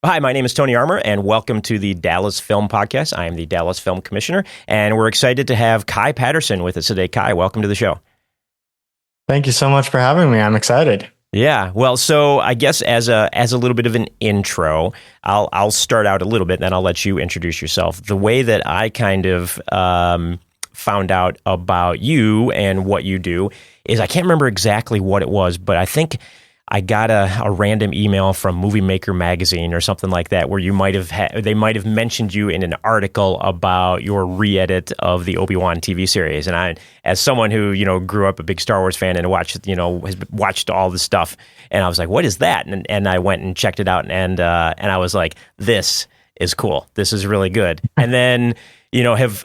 Hi, my name is Tony Armour, and welcome to the Dallas Film Podcast. I am the Dallas Film Commissioner, and we're excited to have Kai Patterson with us today. Kai, welcome to the show. Thank you so much for having me. I'm excited. Yeah, well, so I guess as a little bit of an intro, I'll start out a little bit, and then I'll let you introduce yourself. The way that I kind of found out about you and what you do is I can't remember exactly what it was, but I think I got a random email from Movie Maker magazine or something like that, where you might have they might have mentioned you in an article about your re-edit of the Obi-Wan TV series. And I, as someone who grew up a big Star Wars fan and has watched all this stuff, and I was like, "What is that?" And I went and checked it out, and I was like, "This is cool. This is really good." And then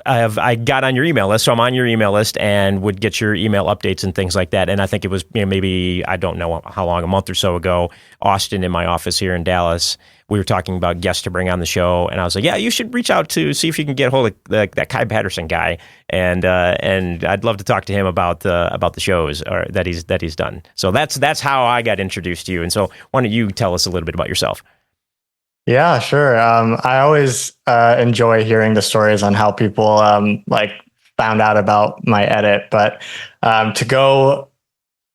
I got on your email list, so I'm on your email list and would get your email updates and things like that. And I think it was maybe, I don't know how long, a month or so ago, Austin in my office here in Dallas, we were talking about guests to bring on the show, and I was like, yeah, you should reach out to see if you can get a hold of that Kai Patterson guy, and I'd love to talk to him about the shows that he's done. So that's how I got introduced to you. And so why don't you tell us a little bit about yourself? Yeah, sure. I always enjoy hearing the stories on how people found out about my edit. But to go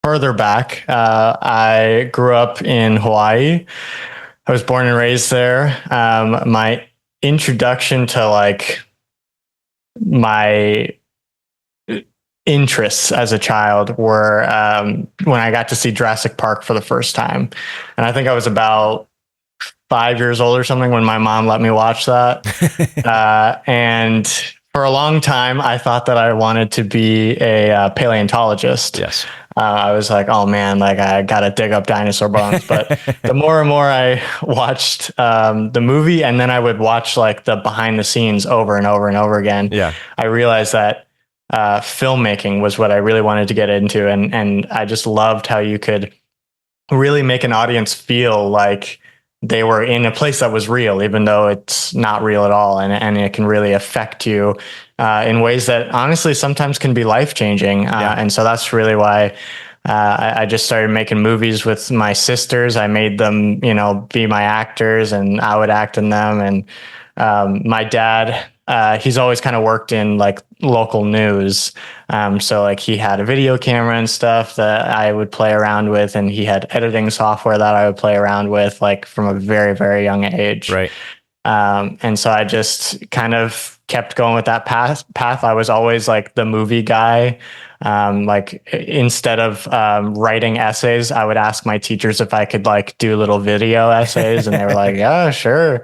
further back, I grew up in Hawaii. I was born and raised there. My introduction to my interests as a child were when I got to see Jurassic Park for the first time. And I think I was about 5 years old or something when my mom let me watch that. And for a long time, I thought that I wanted to be a paleontologist. Yes. I was like, oh man, I got to dig up dinosaur bones. But the more and more I watched the movie, and then I would watch the behind the scenes over and over and over again, I realized that filmmaking was what I really wanted to get into. And I just loved how you could really make an audience feel like they were in a place that was real, even though it's not real at all. And it can really affect you in ways that honestly sometimes can be life-changing. And so that's really why I just started making movies with my sisters. I made them, be my actors, and I would act in them. And my dad, he's always kind of worked in local news. So he had a video camera and stuff that I would play around with, and he had editing software that I would play around with from a very, very young age. Right. And so I just kind of kept going with that path. I was always the movie guy. Instead of writing essays, I would ask my teachers if I could do little video essays, and they were like, yeah, sure.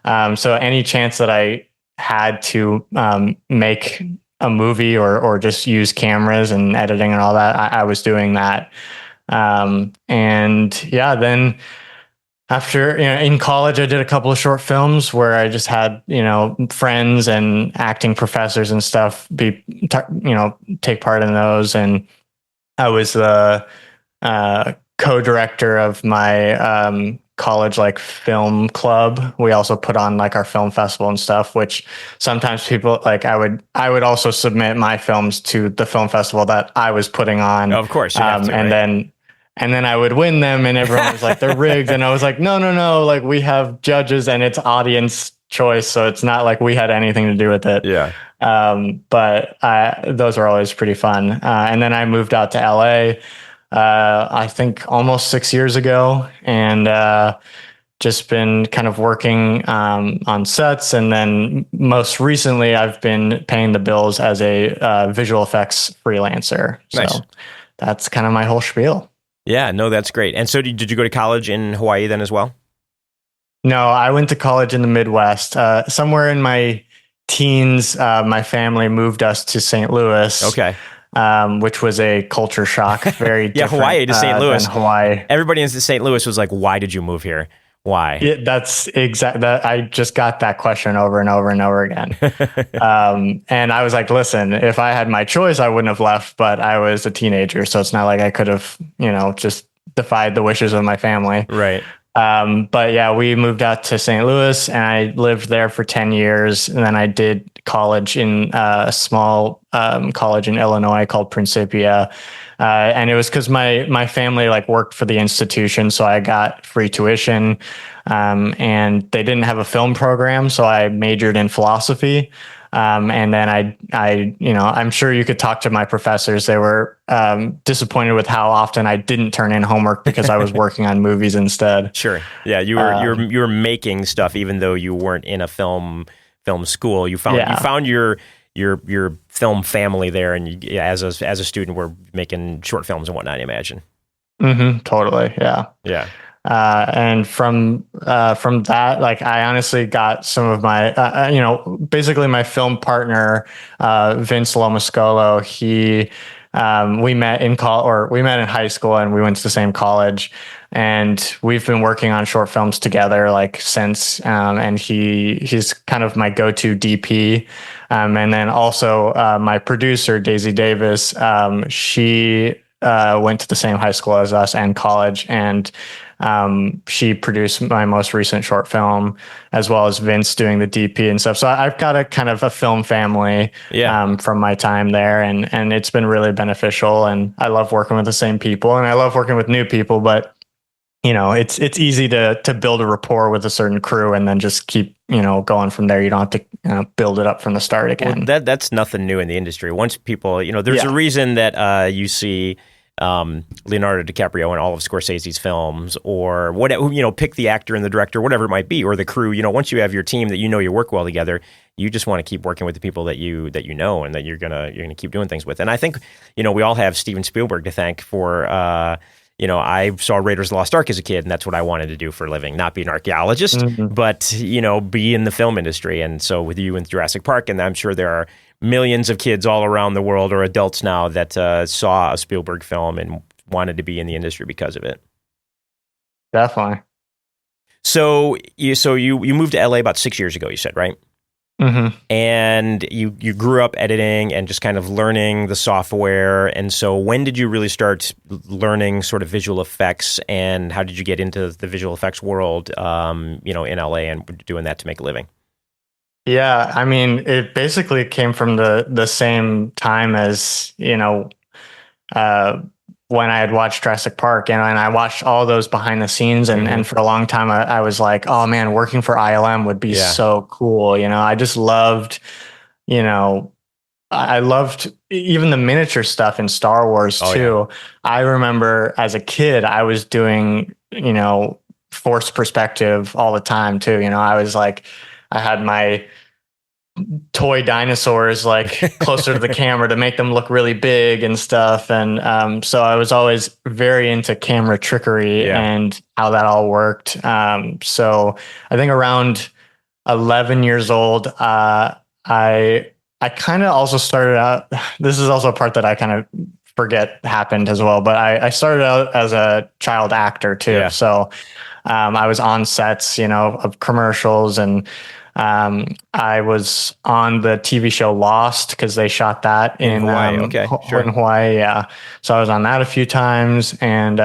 So any chance that I had to make a movie or just use cameras and editing and all that, I was doing that. Then after, in college, I did a couple of short films where I just had, friends and acting professors and stuff take part in those. And I was the co-director of my college film club. We also put on our film festival and stuff, which sometimes people I would also submit my films to the film festival that I was putting on. Of course, you have to, right? And then I would win them, and everyone was like, they're rigged. And I was like, no, we have judges and it's audience choice, so it's not we had anything to do with it. Yeah. But those are always pretty fun. And then I moved out to LA I think almost 6 years ago, and just been kind of working on sets. And then most recently, I've been paying the bills as a visual effects freelancer. Nice. So that's kind of my whole spiel. Yeah, no, that's great. And so did you go to college in Hawaii then as well? No, I went to college in the Midwest. Somewhere in my teens, my family moved us to St. Louis. Okay. Which was a culture shock. Very different. Hawaii to St. Louis. Hawaii. Everybody in St. Louis was like, "Why did you move here? Why?" Yeah, that's exact. I just got that question over and over and over again. And I was like, "Listen, if I had my choice, I wouldn't have left. But I was a teenager, so it's not like I could have, just defied the wishes of my family." Right. But yeah, we moved out to St. Louis, and I lived there for 10 years. And then I did college in a small college in Illinois called Principia. And it was because my family like worked for the institution, so I got free tuition. And they didn't have a film program, so I majored in philosophy. And then I'm sure you could talk to my professors. They were disappointed with how often I didn't turn in homework because I was working on movies instead. Sure. Yeah, you were making stuff even though you weren't in a film school. You found your film family there, and you, as a student, were making short films and whatnot, I imagine. Mm-hmm, totally. Yeah. Yeah. And from that, like I honestly got some of my, basically my film partner, Vince Lomascolo, we met in high school and we went to the same college, and we've been working on short films together like since, and he's kind of my go-to DP. And then also, my producer, Daisy Davis, she, went to the same high school as us and college, and she produced my most recent short film, as well as Vince doing the DP and stuff. So I've got a kind of a film family from my time there, and it's been really beneficial. And I love working with the same people, and I love working with new people. But it's easy to build a rapport with a certain crew and then just keep going from there. You don't have to build it up from the start again. Well, that's nothing new in the industry. Once people, there's a reason that you see Leonardo DiCaprio in all of Scorsese's films, or whatever, pick the actor and the director, whatever it might be, or the crew. Once you have your team that you work well together, you just want to keep working with the people that you know and that you're gonna keep doing things with. And I think we all have Steven Spielberg to thank for. I saw Raiders of the Lost Ark as a kid, and that's what I wanted to do for a living. Not be an archaeologist, but be in the film industry. And so with you in Jurassic Park, and I'm sure there are millions of kids all around the world, or adults now, that saw a Spielberg film and wanted to be in the industry because of it. Definitely. So you moved to LA about 6 years ago, you said, right? Mm-hmm. And you grew up editing and just kind of learning the software. And so when did you really start learning sort of visual effects, and how did you get into the visual effects world, in LA and doing that to make a living? Yeah, I mean, it basically came from the same time as, when I had watched Jurassic Park, and I watched all those behind the scenes, and for a long time I was like, oh man, working for ILM would be so cool. I just loved, I loved even the miniature stuff in Star Wars too. Yeah. I remember as a kid, I was doing, forced perspective all the time too. I was like, I had my toy dinosaurs like closer to the camera to make them look really big and stuff. And so I was always very into camera trickery and how that all worked. So I think around 11 years old, I kind of also started out, this is also a part that I kind of forget happened as well, but I started out as a child actor too. Yeah. So I was on sets, of commercials, and I was on the TV show Lost, because they shot that in Hawaii. In Hawaii. Yeah. So I was on that a few times. And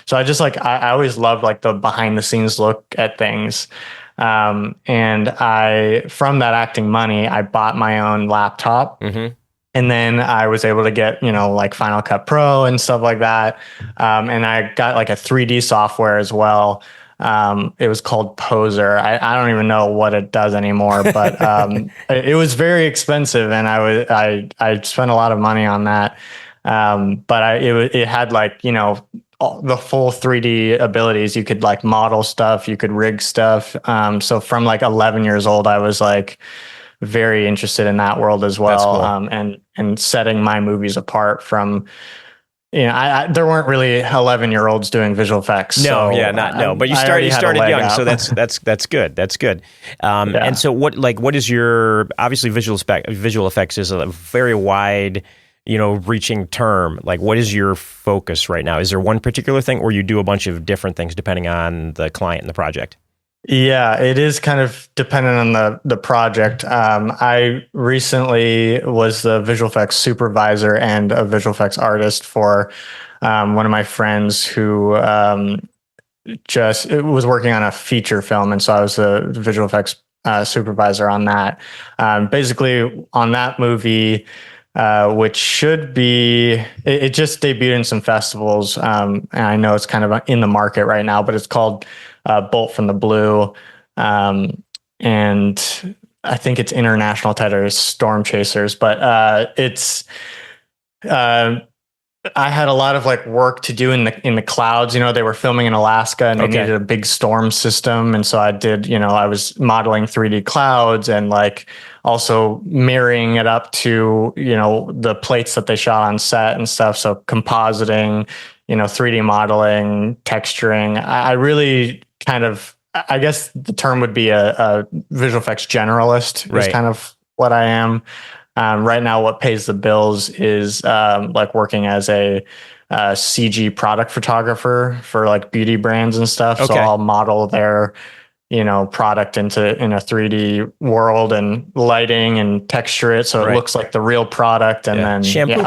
so I just I always loved like the behind the scenes look at things. And from that acting money, I bought my own laptop. Mm-hmm. And then I was able to get, like Final Cut Pro and stuff like that. And I got like a 3D software as well. It was called Poser. I don't even know what it does anymore, but it was very expensive, and I spent a lot of money on that. But it had like, the full 3D abilities. You could like model stuff, you could rig stuff. So from like 11 years old, I was like very interested in that world as well. Cool. And setting my movies apart from, there weren't really 11-year-olds doing visual effects. No, but you started young, so that's good. That's good. And so what is your, obviously visual effects is a very wide, reaching term. Like, what is your focus right now? Is there one particular thing, or you do a bunch of different things depending on the client and the project? Yeah, it is kind of dependent on the project. I recently was the visual effects supervisor and a visual effects artist for one of my friends who just was working on a feature film. And so I was the visual effects supervisor on that. Basically, on that movie, which should be, it just debuted in some festivals. And I know it's kind of in the market right now, but it's called Bolt from the Blue. And I think its international title is Storm Chasers, but it's I had a lot of like work to do in the clouds. They were filming in Alaska and they needed a big storm system. And so I did, I was modeling 3D clouds and like also mirroring it up to, the plates that they shot on set and stuff. So compositing, 3D modeling, texturing. I really kind of, I guess the term would be a visual effects generalist is kind of what I am. Right now, what pays the bills is like working as a CG product photographer for like beauty brands and stuff. So I'll model their, product in a 3D world and lighting and texture it so it looks like the real product. And then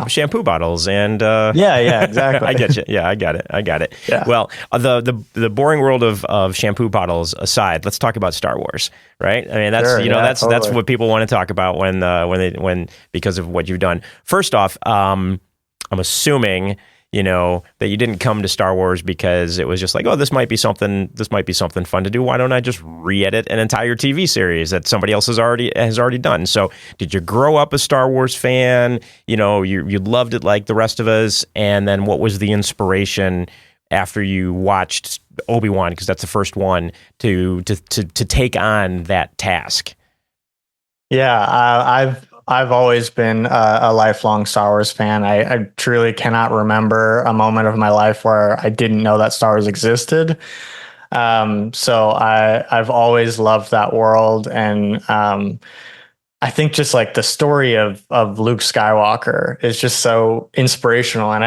shampoo bottles and yeah, exactly. I get you. Yeah, I got it. Yeah. Well, the boring world of shampoo bottles aside, let's talk about Star Wars. Right. I mean, that's that's what people want to talk about when because of what you've done. First off, I'm assuming, that you didn't come to Star Wars because it was just like, oh, this might be something fun to do. Why don't I just re-edit an entire TV series that somebody else has already done? So did you grow up a Star Wars fan? You loved it like the rest of us. And then what was the inspiration after you watched Obi-Wan, because that's the first one, to take on that task? Yeah, I've always been a lifelong Star Wars fan. I truly cannot remember a moment of my life where I didn't know that Star Wars existed. So I've always loved that world. And I think just like the story of Luke Skywalker is just so inspirational. And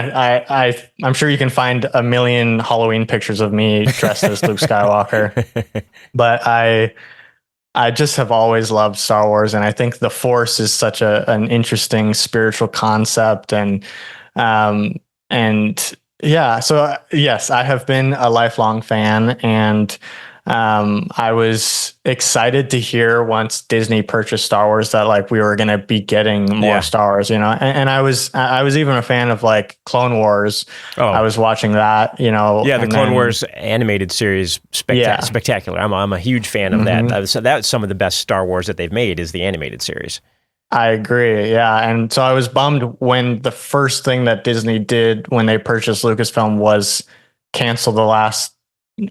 I'm sure you can find a million Halloween pictures of me dressed as Luke Skywalker, but I just have always loved Star Wars, and I think the Force is such an interesting spiritual concept, and yeah. So yes, I have been a lifelong fan, and I was excited to hear once Disney purchased Star Wars that like we were going to be getting more Star Wars, and I was even a fan of like Clone Wars. I was watching that, the Clone Wars animated series, spectacular. I'm a huge fan of that. So that's some of the best Star Wars that they've made is the animated series. I agree. Yeah. And so I was bummed when the first thing that Disney did when they purchased Lucasfilm was cancel the last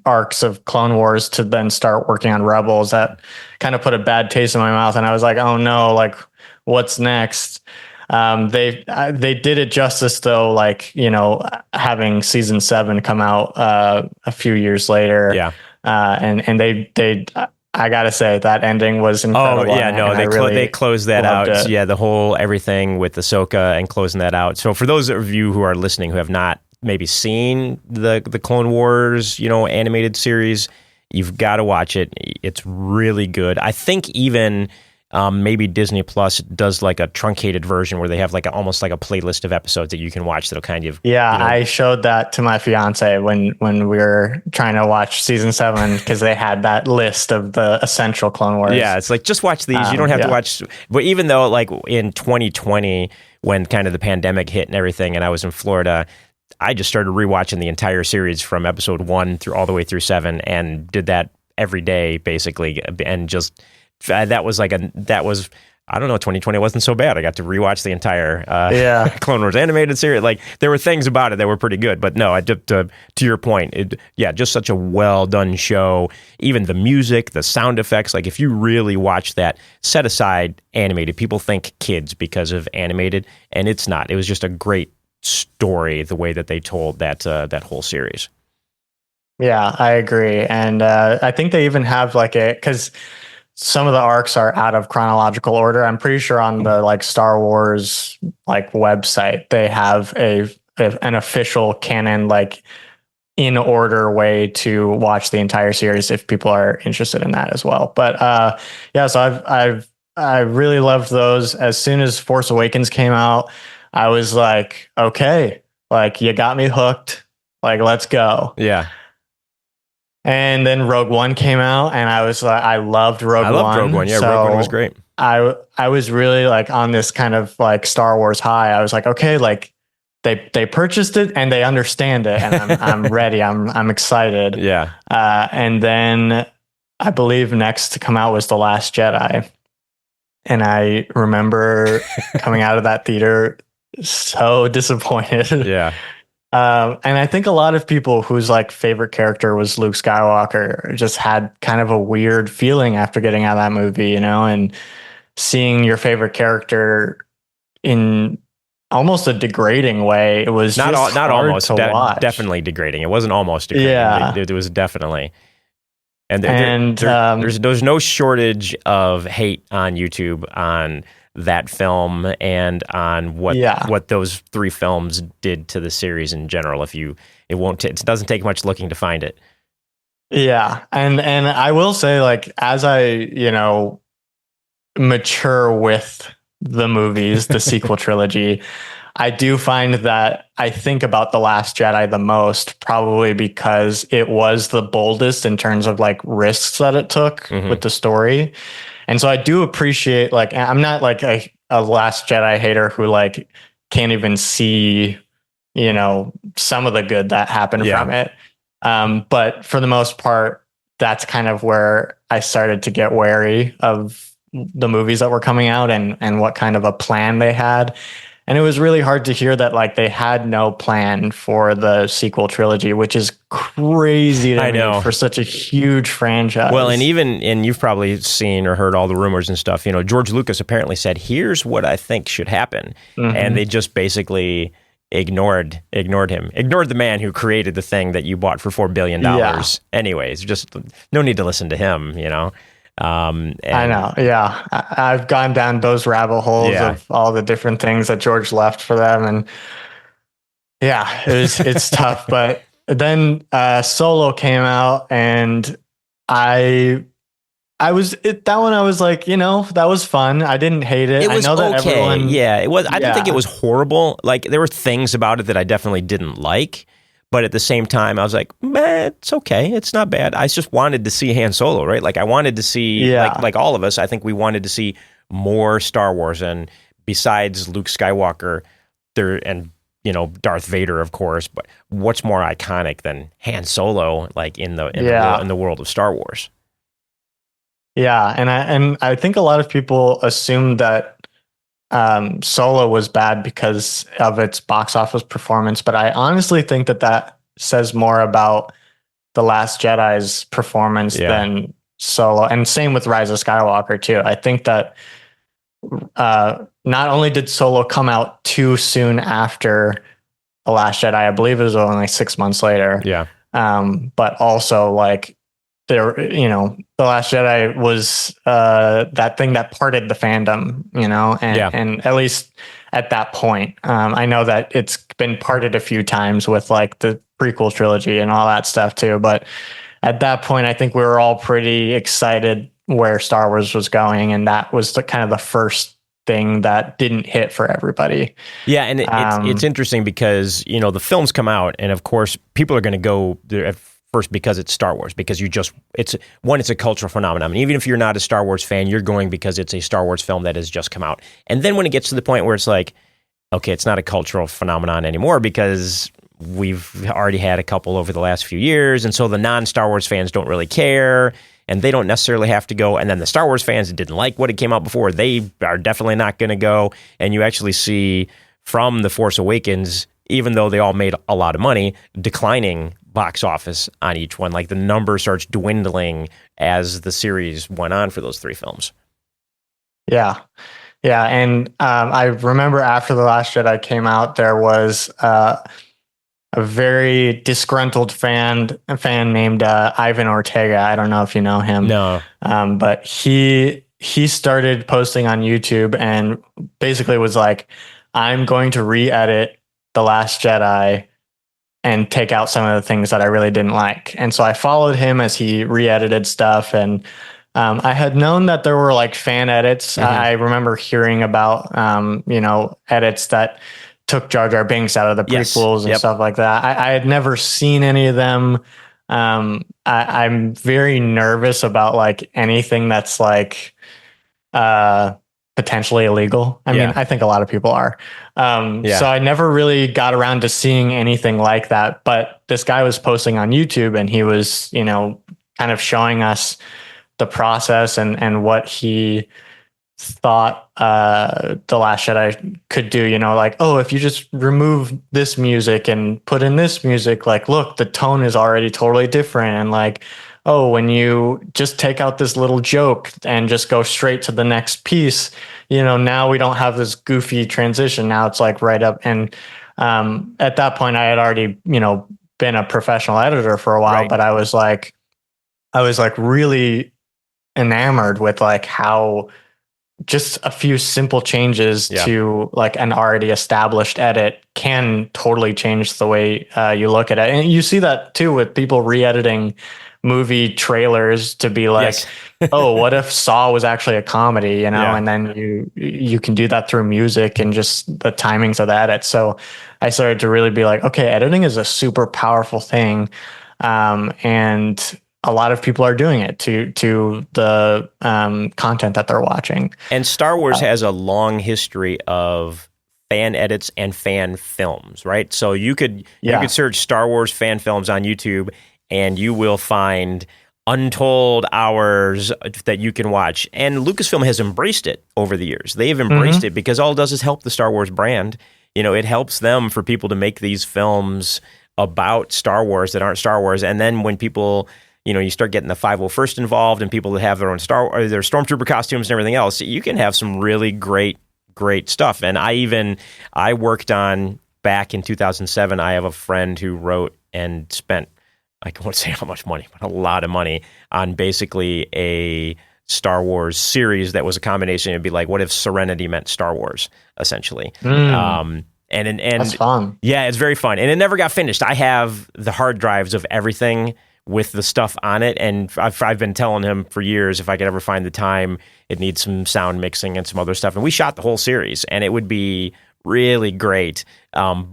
arcs of Clone Wars to then start working on Rebels. That kind of put a bad taste in my mouth, and I was like, oh no, like what's next? They did it justice though, like, having season 7 come out a few years later. And they I gotta say that ending was incredible. Oh yeah, no, they closed that out. It. Yeah, the whole everything with Ahsoka and closing that out. So for those of you who are listening who have not maybe seen the Clone Wars, animated series, you've got to watch it. It's really good. I think even maybe Disney Plus does like a truncated version where they have like almost like a playlist of episodes that you can watch that'll kind of... I showed that to my fiance when we were trying to watch season 7 because they had that list of the essential Clone Wars. Yeah, it's like, just watch these. You don't have to watch... But even though like in 2020, when kind of the pandemic hit and everything, and I was in Florida, I just started rewatching the entire series from episode 1 through all the way through 7 and did that every day basically. And just that was I don't know, 2020 wasn't so bad. I got to rewatch the entire Clone Wars animated series. Like there were things about it that were pretty good, but no, to your point, just such a well done show. Even the music, the sound effects, like if you really watch that, set aside animated, people think kids because of animated, and it's not. It was just a great story the way that they told that whole series. Yeah, I agree. And I think they even have like because some of the arcs are out of chronological order. I'm pretty sure on the like Star Wars like website they have an official canon like in order way to watch the entire series if people are interested in that as well. But so I really loved those. As soon as Force Awakens came out, I was like, okay, like you got me hooked. Like, let's go. Yeah. And then Rogue One came out, and I was like, I loved Rogue One. I loved Rogue One. Yeah, so Rogue One was great. I was really like on this kind of like Star Wars high. I was like, okay, like they purchased it and they understand it, and I'm ready. I'm excited. Yeah. And then I believe next to come out was The Last Jedi, and I remember coming out of that theater so disappointed. Yeah. And I think a lot of people whose like favorite character was Luke Skywalker just had kind of a weird feeling after getting out of that movie, you know, and seeing your favorite character in almost a degrading way. It was not almost definitely degrading. It wasn't almost degrading. Yeah. It was definitely. And there's no shortage of hate on YouTube on that film and on what those three films did to the series in general. It doesn't take much looking to find it. Yeah. And I will say, like, as I, you know, mature with the movies, the sequel trilogy, I do find that I think about The Last Jedi the most, probably because it was the boldest in terms of like risks that it took with the story. And so I do appreciate, like, I'm not like a Last Jedi hater who like can't even see, you know, some of the good that happened from it. But for the most part, that's kind of where I started to get wary of the movies that were coming out and what kind of a plan they had. And it was really hard to hear that like they had no plan for the sequel trilogy, which is crazy to me for such a huge franchise. Well, and you've probably seen or heard all the rumors and stuff. You know, George Lucas apparently said, "Here's what I think should happen," and they just basically ignored him, ignored the man who created the thing that you bought for $4 billion. Anyways, just no need to listen to him. You know. I know. Yeah. I've gone down those rabbit holes of all the different things that George left for them. And yeah, it's tough. But then Solo came out, and I was like, you know, that was fun. I didn't hate it. It was I know that everyone, it was. I didn't think it was horrible. Like, there were things about it that I definitely didn't like. But at the same time, I was like, man, it's okay. It's not bad. I just wanted to see Han Solo, right? Like, I wanted to see, like all of us, I think we wanted to see more Star Wars. And besides Luke Skywalker, and, you know, Darth Vader, of course, but what's more iconic than Han Solo, like in the world of Star Wars? Yeah, and I think a lot of people assumed that Solo was bad because of its box office performance, but I honestly think that says more about The Last Jedi's performance than Solo, and same with Rise of Skywalker too. I think that not only did Solo come out too soon after The Last Jedi, I believe it was only like 6 months later. But also like there, you know, The Last Jedi was that thing that parted the fandom, you know, and at least at that point, I know that it's been parted a few times with like the prequel trilogy and all that stuff too. But at that point, I think we were all pretty excited where Star Wars was going, and that was the kind of the first thing that didn't hit for everybody. Yeah, and it's interesting because, you know, the films come out, and of course, people are going to go there first because it's Star Wars, because it's a cultural phenomenon. I mean, even if you're not a Star Wars fan, you're going because it's a Star Wars film that has just come out. And then when it gets to the point where it's like, okay, it's not a cultural phenomenon anymore because we've already had a couple over the last few years, and so the non-Star Wars fans don't really care, and they don't necessarily have to go. And then the Star Wars fans that didn't like what had came out before, they are definitely not going to go. And you actually see from The Force Awakens, even though they all made a lot of money, declining box office on each one. Like, the number starts dwindling as the series went on for those three films. Yeah. And I remember after The Last Jedi came out, there was a very disgruntled fan named Ivan Ortega. I don't know if you know him. No. But he started posting on YouTube and basically was like, I'm going to re-edit The Last Jedi and take out some of the things that I really didn't like. And so I followed him as he re-edited stuff. And I had known that there were like fan edits. Mm-hmm. I remember hearing about, edits that took Jar Jar Binks out of the prequels and stuff like that. I had never seen any of them. I'm very nervous about like anything that's like potentially illegal. I mean, I think a lot of people are. So I never really got around to seeing anything like that. But this guy was posting on YouTube, and he was, you know, kind of showing us the process and what he thought The Last Jedi could do, you know, like, oh, if you just remove this music and put in this music, like, look, the tone is already totally different. And like, oh, when you just take out this little joke and just go straight to the next piece, you know, now we don't have this goofy transition. Now it's like right up. And at that point, I had already, you know, been a professional editor for a while, but I was like really enamored with like how just a few simple changes to like an already established edit can totally change the way you look at it. And you see that too with people re-editing movie trailers to be like, oh, what if Saw was actually a comedy, you know? And then you can do that through music and just the timings of the edit. So I started to really be like, okay, editing is a super powerful thing. And a lot of people are doing it to the content that they're watching. And Star Wars has a long history of fan edits and fan films, right? So you could search Star Wars fan films on YouTube, and you will find untold hours that you can watch. And Lucasfilm has embraced it over the years. They've embraced it because all it does is help the Star Wars brand. You know, it helps them for people to make these films about Star Wars that aren't Star Wars. And then when people, you know, you start getting the 501st involved and people that have their own their Stormtrooper costumes and everything else, you can have some really great stuff. And I worked on, back in 2007, I have a friend who wrote and spent, I won't say how much money, but a lot of money on basically a Star Wars series that was a combination. It'd be like, what if Serenity meant Star Wars, essentially? And that's fun. Yeah, it's very fun. And it never got finished. I have the hard drives of everything with the stuff on it, and I've been telling him for years, if I could ever find the time, it needs some sound mixing and some other stuff. And we shot the whole series, and it would be really great. So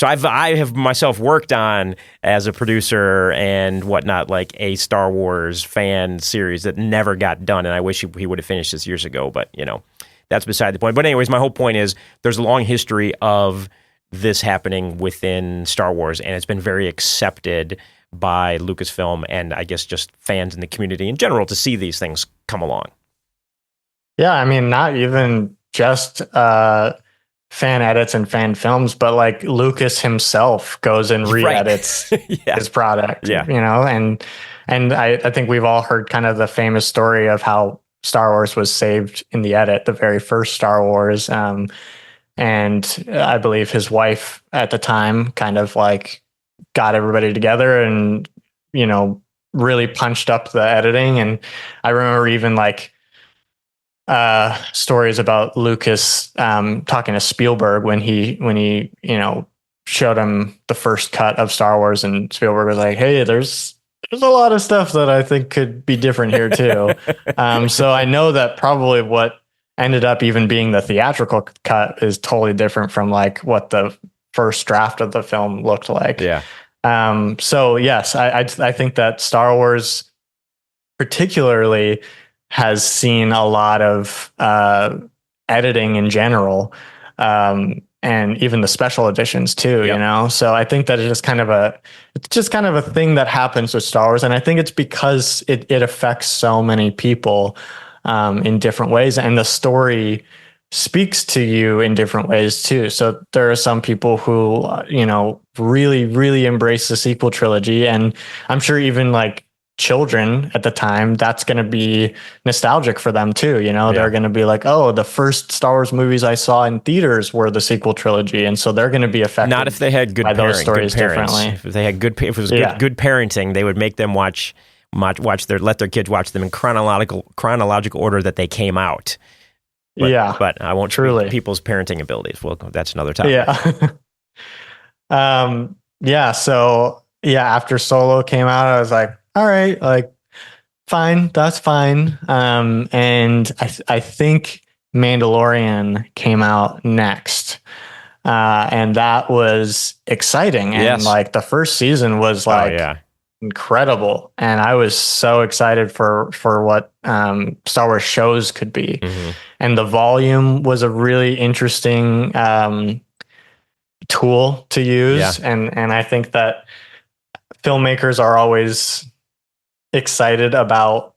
I have myself worked on, as a producer and whatnot, like a Star Wars fan series that never got done, and I wish he would have finished this years ago. But you know, that's beside the point. But anyways, my whole point is there's a long history of this happening within Star Wars, and it's been very accepted by Lucasfilm and I guess just fans in the community in general to see these things come along. Yeah, I mean, not even just fan edits and fan films, but like Lucas himself goes and re-edits his product, you know, and I think we've all heard kind of the famous story of how Star Wars was saved in the edit, the very first Star Wars. And I believe his wife at the time kind of like got everybody together and, you know, really punched up the editing. And I remember even like stories about Lucas talking to Spielberg when he you know, showed him the first cut of Star Wars, and Spielberg was like, hey, there's a lot of stuff that I think could be different here too. So I know that probably what ended up even being the theatrical cut is totally different from like what the first draft of the film looked like. So yes, I think that Star Wars particularly has seen a lot of editing in general, and even the special editions too, you know? So I think that it's just kind of a thing that happens with Star Wars. And I think it's because it affects so many people in different ways, and the story speaks to you in different ways too. So there are some people who, you know, really, really embrace the sequel trilogy. And I'm sure even like children at the time, that's going to be nostalgic for them too. You know, they're going to be like, oh, the first Star Wars movies I saw in theaters were the sequel trilogy. And so they're going to be affected. Not if they had good those stories differently. If they had if it was good parenting, they would make them let their kids watch them in chronological order that they came out. But I won't treat people's parenting abilities. Well, that's another topic. So after Solo came out, I was like, all right, like, fine, that's fine. And I think Mandalorian came out next. And that was exciting. And like the first season was like incredible. And I was so excited for what Star Wars shows could be. Mm-hmm. And the volume was a really interesting tool to use. Yeah. And I think that filmmakers are always excited about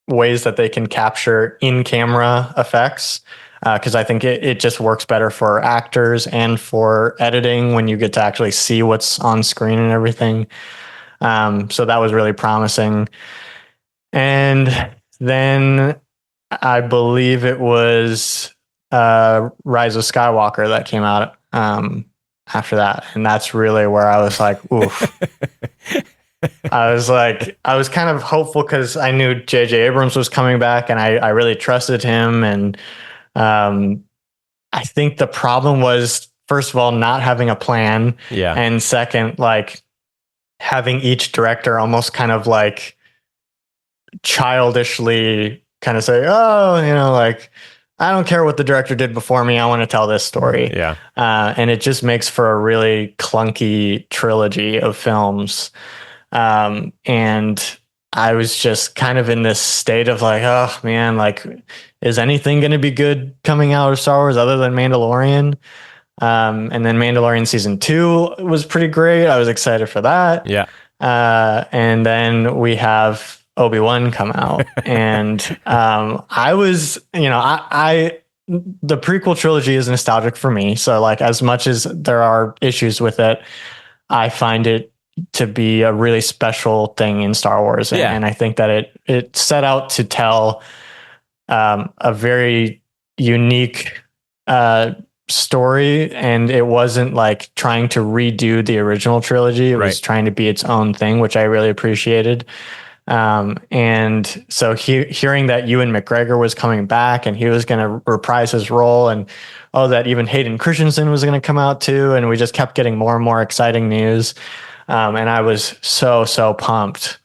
ways that they can capture in-camera effects. Because I think it just works better for actors and for editing when you get to actually see what's on screen and everything. So that was really promising. And then I believe it was Rise of Skywalker that came out after that. And that's really where I was like, oof. I was kind of hopeful because I knew J.J. Abrams was coming back and I really trusted him. And I think the problem was, first of all, not having a plan. Yeah. And second, like having each director almost kind of like childishly kind of say, oh, you know, like, I don't care what the director did before me. I want to tell this story. Yeah. And it just makes for a really clunky trilogy of films. And I was just kind of in this state of like, oh man, like, is anything going to be good coming out of Star Wars other than Mandalorian? And then Mandalorian season 2 was pretty great. I was excited for that. Yeah. And then we have Obi-Wan come out and, I was, you know, the prequel trilogy is nostalgic for me. So like, as much as there are issues with it, I find it to be a really special thing in Star Wars. Yeah. And I think that it set out to tell a very unique story, and it wasn't like trying to redo the original trilogy. It was trying to be its own thing, which I really appreciated. And so hearing that Ewan McGregor was coming back and he was going to reprise his role, and that even Hayden Christensen was going to come out too, and we just kept getting more and more exciting news. And I was so pumped.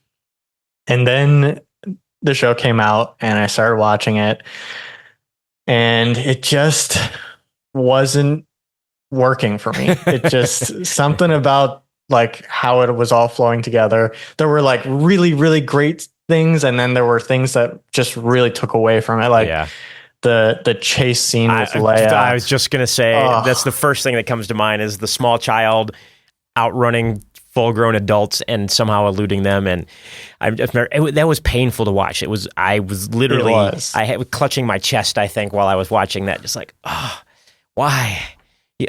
And then the show came out and I started watching it, and it just wasn't working for me. It just something about like how it was all flowing together. There were like really, really great things, and then there were things that just really took away from it. Like the chase scene with Leia. I was just gonna say that's the first thing that comes to mind is the small child outrunning full-grown adults and somehow eluding them, and that was painful to watch. I was clutching my chest, I think, while I was watching that, just like, why?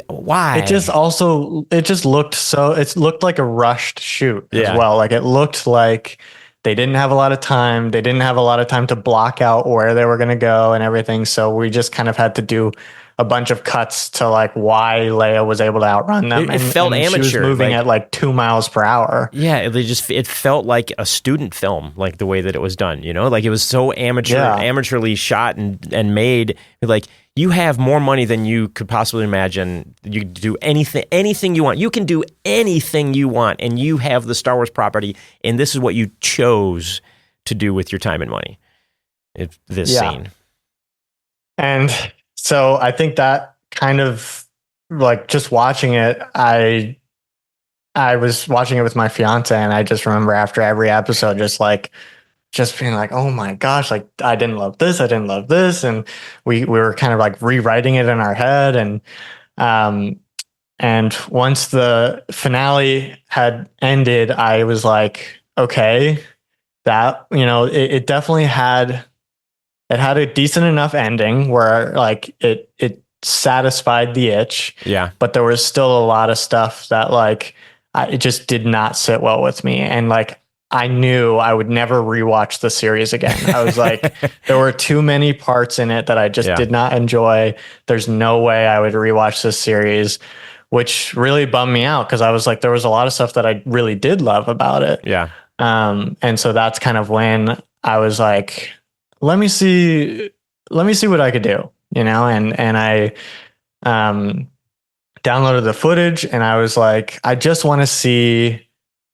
Why? It just looked like a rushed shoot as well. Like it looked like they didn't have a lot of time. They didn't have a lot of time to block out where they were going to go and everything. So we just kind of had to do a bunch of cuts to like why Leia was able to outrun them. It felt amateur. She was moving at like 2 miles per hour. Yeah, it felt like a student film, like the way that it was done. You know, like it was so amateurly shot and made. Like you have more money than you could possibly imagine. You can do anything you want. You can do anything you want, and you have the Star Wars property, and this is what you chose to do with your time and money. This scene. And so I think that kind of like just watching it, I was watching it with my fiance, and I just remember after every episode, just being like, oh my gosh, like I didn't love this. And we were kind of like rewriting it in our head. And once the finale had ended, I was like, okay, that, you know, it definitely had a decent enough ending where like it satisfied the itch. Yeah. But there was still a lot of stuff that like it just did not sit well with me. And like I knew I would never rewatch the series again. I was like, there were too many parts in it that I just did not enjoy. There's no way I would rewatch this series, which really bummed me out because I was like, there was a lot of stuff that I really did love about it. Yeah. And so that's kind of when I was like, let me see what I could do, you know? And I downloaded the footage, and I was like, I just want to see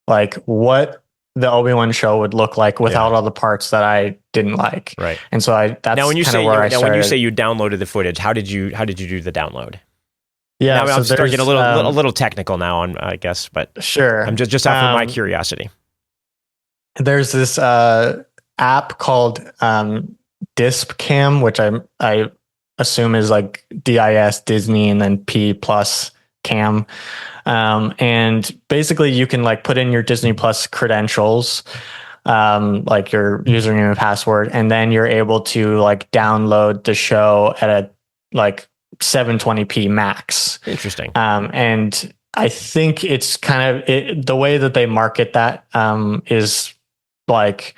like what the Obi-Wan show would look like without all the parts that I didn't like. Right. And so that's when you say you downloaded the footage, how did you do the download? Yeah. Now, I'm starting to get a little technical now, I guess, but sure. I'm just out for my curiosity. there's this app called Dispcam, which I assume is like DIS Disney and then P plus cam. And basically you can like put in your Disney Plus credentials, like your username and password, and then you're able to like download the show at a like 720p max. Interesting. And I think it's kind of the way that they market that is like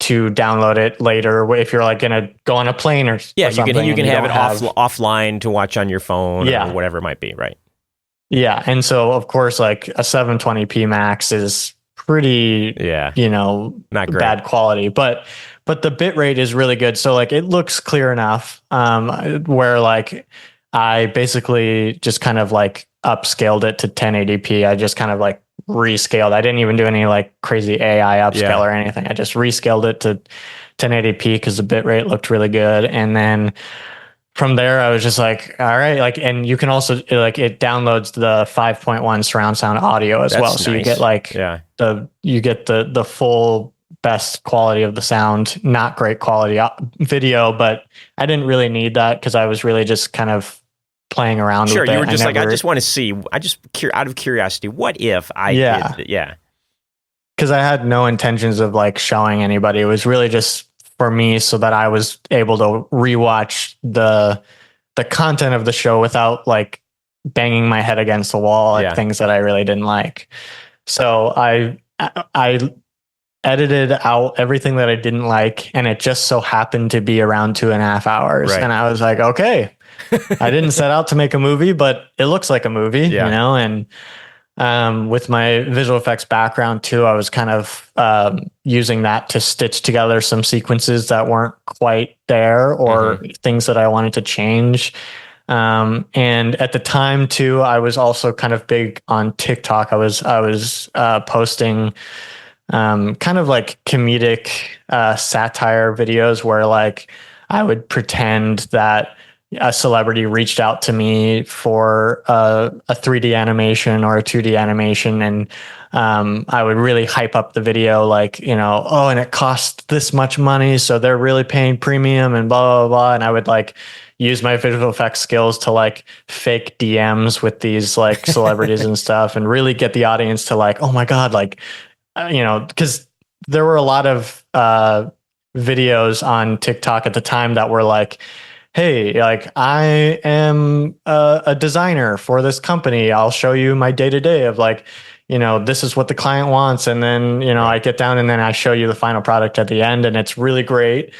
to download it later if you're like gonna go on a plane or you can have it offline to watch on your phone or whatever it might be, right? Yeah, and so of course like a 720p max is pretty not great, bad quality, but the bit rate is really good, so like it looks clear enough where like I basically just kind of like upscaled it to 1080p. I just kind of like rescaled. I didn't even do any like crazy AI upscale or anything. I just rescaled it to 1080p because the bit rate looked really good. And then from there, I was just like, all right, like, and you can also like it downloads the 5.1 surround sound audio as well. So you get like the full best quality of the sound, not great quality video, but I didn't really need that because I was really just kind of playing around with it. Sure, you were just I just want to see, out of curiosity, what if I did? Yeah. Because I had no intentions of like showing anybody. It was really just for me so that I was able to rewatch the content of the show without like banging my head against the wall at things that I really didn't like. So I edited out everything that I didn't like, and it just so happened to be around 2.5 hours. Right. And I was like, okay, I didn't set out to make a movie, but it looks like a movie, you know? And with my visual effects background too, I was kind of using that to stitch together some sequences that weren't quite there or things that I wanted to change. And at the time too, I was also kind of big on TikTok. I was posting kind of like comedic satire videos where like I would pretend that a celebrity reached out to me for a 3D animation or a 2D animation, and I would really hype up the video, like, you know, oh, and it costs this much money, so they're really paying premium and blah, blah, blah. And I would like use my visual effects skills to like fake DMs with these like celebrities and stuff, and really get the audience to like, oh my God, like, you know, because there were a lot of videos on TikTok at the time that were like, hey, like I am a designer for this company. I'll show you my day-to-day of like, you know, this is what the client wants. And then, you know, I get down and then I show you the final product at the end, and it's really great.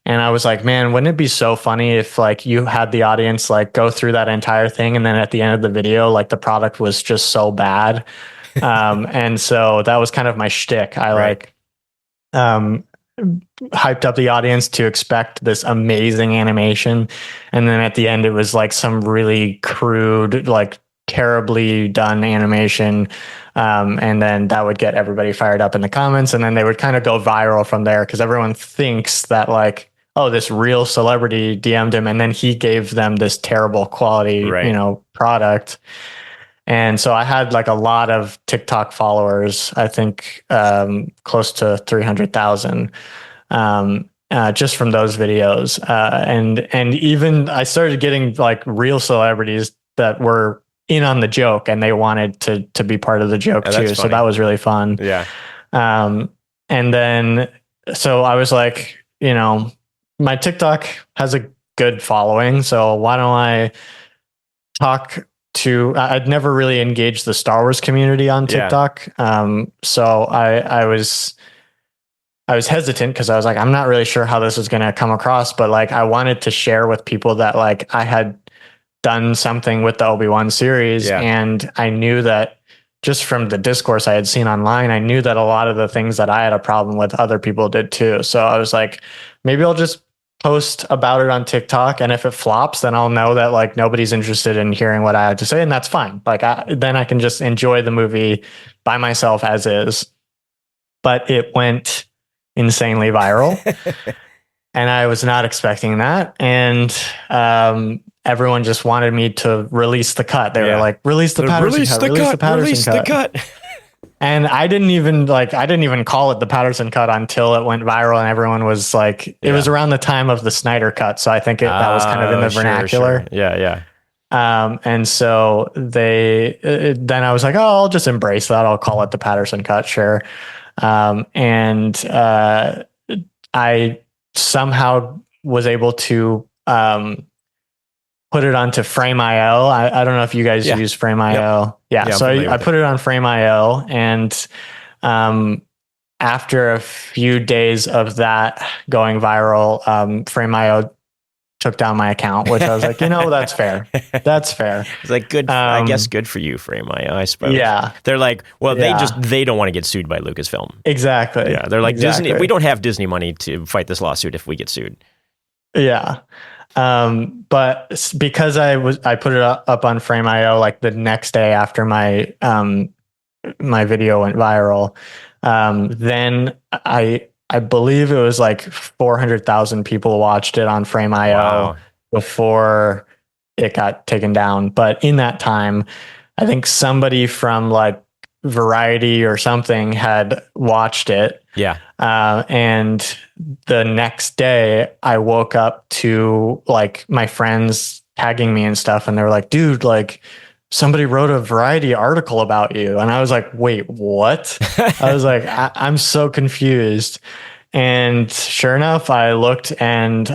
And I was like, man, wouldn't it be so funny if like you had the audience like go through that entire thing, and then at the end of the video, like the product was just so bad. And so that was kind of my shtick. I like hyped up the audience to expect this amazing animation, and then at the end it was like some really crude, like terribly done animation, and then that would get everybody fired up in the comments, and then they would kind of go viral from there because everyone thinks that like, oh, this real celebrity DM'd him and then he gave them this terrible quality you know, product. And so I had like a lot of TikTok followers, I think close to 300,000 just from those videos. And even I started getting like real celebrities that were in on the joke, and they wanted to be part of the joke too. So that was really fun. Yeah. And then, so I was like, you know, my TikTok has a good following, so why don't I talk to, I'd never really engaged the Star Wars community on TikTok. So I was hesitant because I was like, I'm not really sure how this is going to come across, but like, I wanted to share with people that like I had done something with the Obi-Wan series. And I knew that just from the discourse I had seen online, I knew that a lot of the things that I had a problem with, other people did too. So I was like, maybe I'll just post about it on TikTok, and if it flops, then I'll know that like nobody's interested in hearing what I have to say, and that's fine. Like then I can just enjoy the movie by myself as is. But it went insanely viral, and I was not expecting that. And everyone just wanted me to release the cut. They were like, release the Patterson cut, release the Patterson cut. And I didn't even call it the Patterson cut until it went viral and everyone was like, it was around the time of the Snyder cut. So I think that was kind of in the vernacular. Sure. Yeah. And so then I was like, oh, I'll just embrace that. I'll call it the Patterson cut. Sure. I somehow was able to, put it onto Frame.io. I don't know if you guys use Frame.io. Yep. Yeah. So I put it on Frame.io, and after a few days of that going viral, Frame.io took down my account, which I was like, that's fair. That's fair. It's like good. I guess good for you, Frame.io, I suppose. Yeah. They're like, well, they don't want to get sued by Lucasfilm. Exactly. Yeah. They're like, Disney. We don't have Disney money to fight this lawsuit if we get sued. Yeah. But because I put it up on Frame.io like the next day after my video went viral, then I believe it was like 400,000 people watched it on Frame.io before it got taken down. But in that time, I think somebody from like Variety or something had watched it. Yeah. And the next day I woke up to like my friends tagging me and stuff. And they were like, dude, like somebody wrote a Variety article about you. And I was like, wait, what? I was like, I'm so confused. And sure enough, I looked and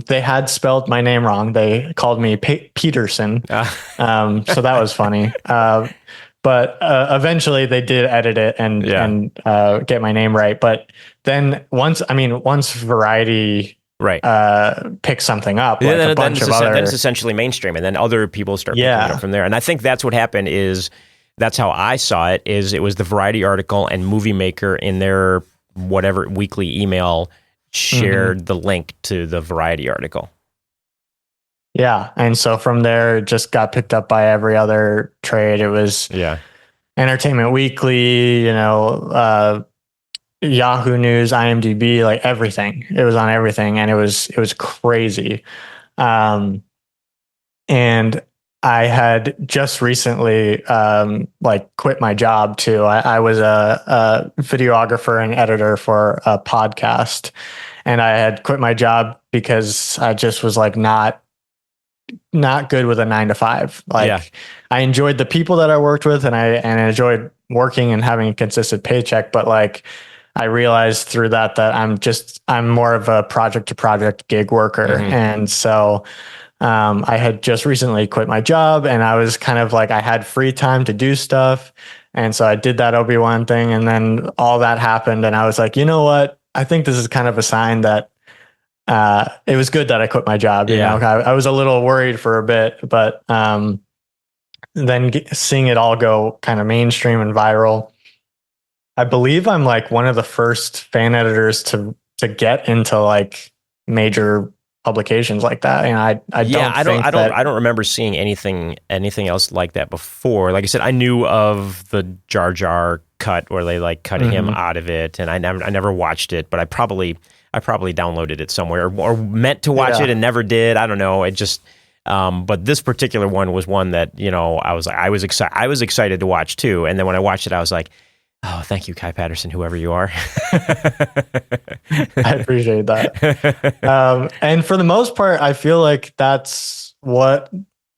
they had spelled my name wrong. They called me Peterson. So that was funny. But eventually they did edit it and get my name right. But then once Variety picks something up, like a bunch of other, then it's essentially mainstream, and then other people start picking it up from there. And I think that's what happened. That's how I saw it. It was the Variety article, and Movie Maker in their whatever weekly email shared the link to the Variety article. Yeah. And so from there, it just got picked up by every other trade. It was Entertainment Weekly, Yahoo News, IMDb, like everything. It was on everything, and it was crazy. And I had just recently quit my job too. I was a videographer and editor for a podcast, and I had quit my job because I just was like not good with a 9 to 5. I enjoyed the people that I worked with, and I enjoyed working and having a consistent paycheck. But like, I realized through that I'm more of a project to project gig worker. And so, I had just recently quit my job, and I was kind of like, I had free time to do stuff. And so I did that Obi-Wan thing, and then all that happened. And I was like, you know what? I think this is kind of a sign that it was good that I quit my job. You know, I was a little worried for a bit, but then seeing it all go kind of mainstream and viral, I believe I'm like one of the first fan editors to get into like major publications like that. And I don't remember seeing anything else like that before. Like I said, I knew of the Jar Jar cut where they like cut him out of it, and I never watched it, but I probably downloaded it somewhere or meant to watch it and never did. I don't know. It just, but this particular one was one that, I was excited to watch too. And then when I watched it, I was like, oh, thank you, Kai Patterson, whoever you are. I appreciate that. And for the most part, I feel like that's what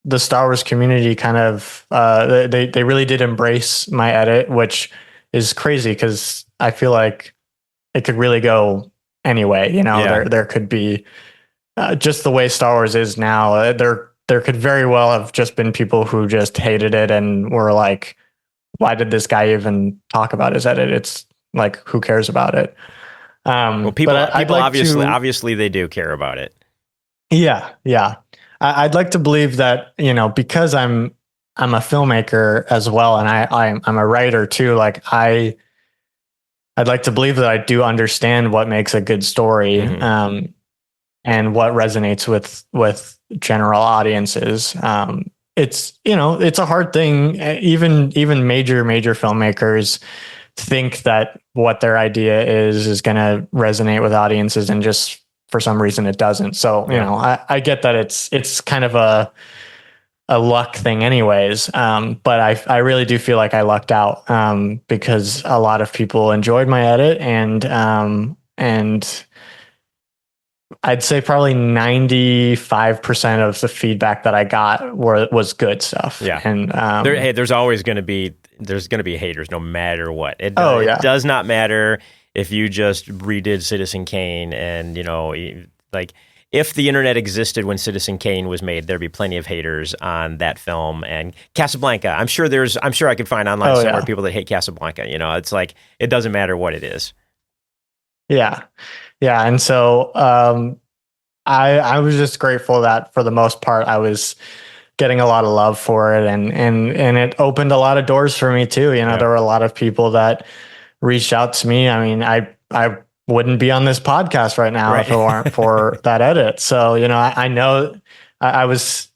the Star Wars community kind of, they really did embrace my edit, which is crazy because I feel like it could really go anyway. There could be just the way Star Wars is now. There could very well have just been people who just hated it and were like, why did this guy even talk about his edit? It's like, who cares about it? Well, people obviously they do care about it. Yeah. I'd like to believe that, because I'm a filmmaker as well, and I'm a writer too. Like I'd like to believe that I do understand what makes a good story, and what resonates with general audiences. It's a hard thing. Even major filmmakers think that what their idea is going to resonate with audiences, and just for some reason it doesn't. So, I get that it's kind of a luck thing anyways. But I really do feel like I lucked out, because a lot of people enjoyed my edit, and I'd say probably 95% of the feedback that I got was good stuff. Yeah. And there's always going to be haters no matter what. It does not matter if you just redid Citizen Kane, and like, if the internet existed when Citizen Kane was made, there'd be plenty of haters on that film. And Casablanca, I'm sure I could find online somewhere people that hate Casablanca. It's like, it doesn't matter what it is. Yeah. Yeah. And so I was just grateful that for the most part I was getting a lot of love for it, and it opened a lot of doors for me too. There were a lot of people that reached out to me. I mean, I wouldn't be on this podcast right now if it weren't for that edit. So, I know I was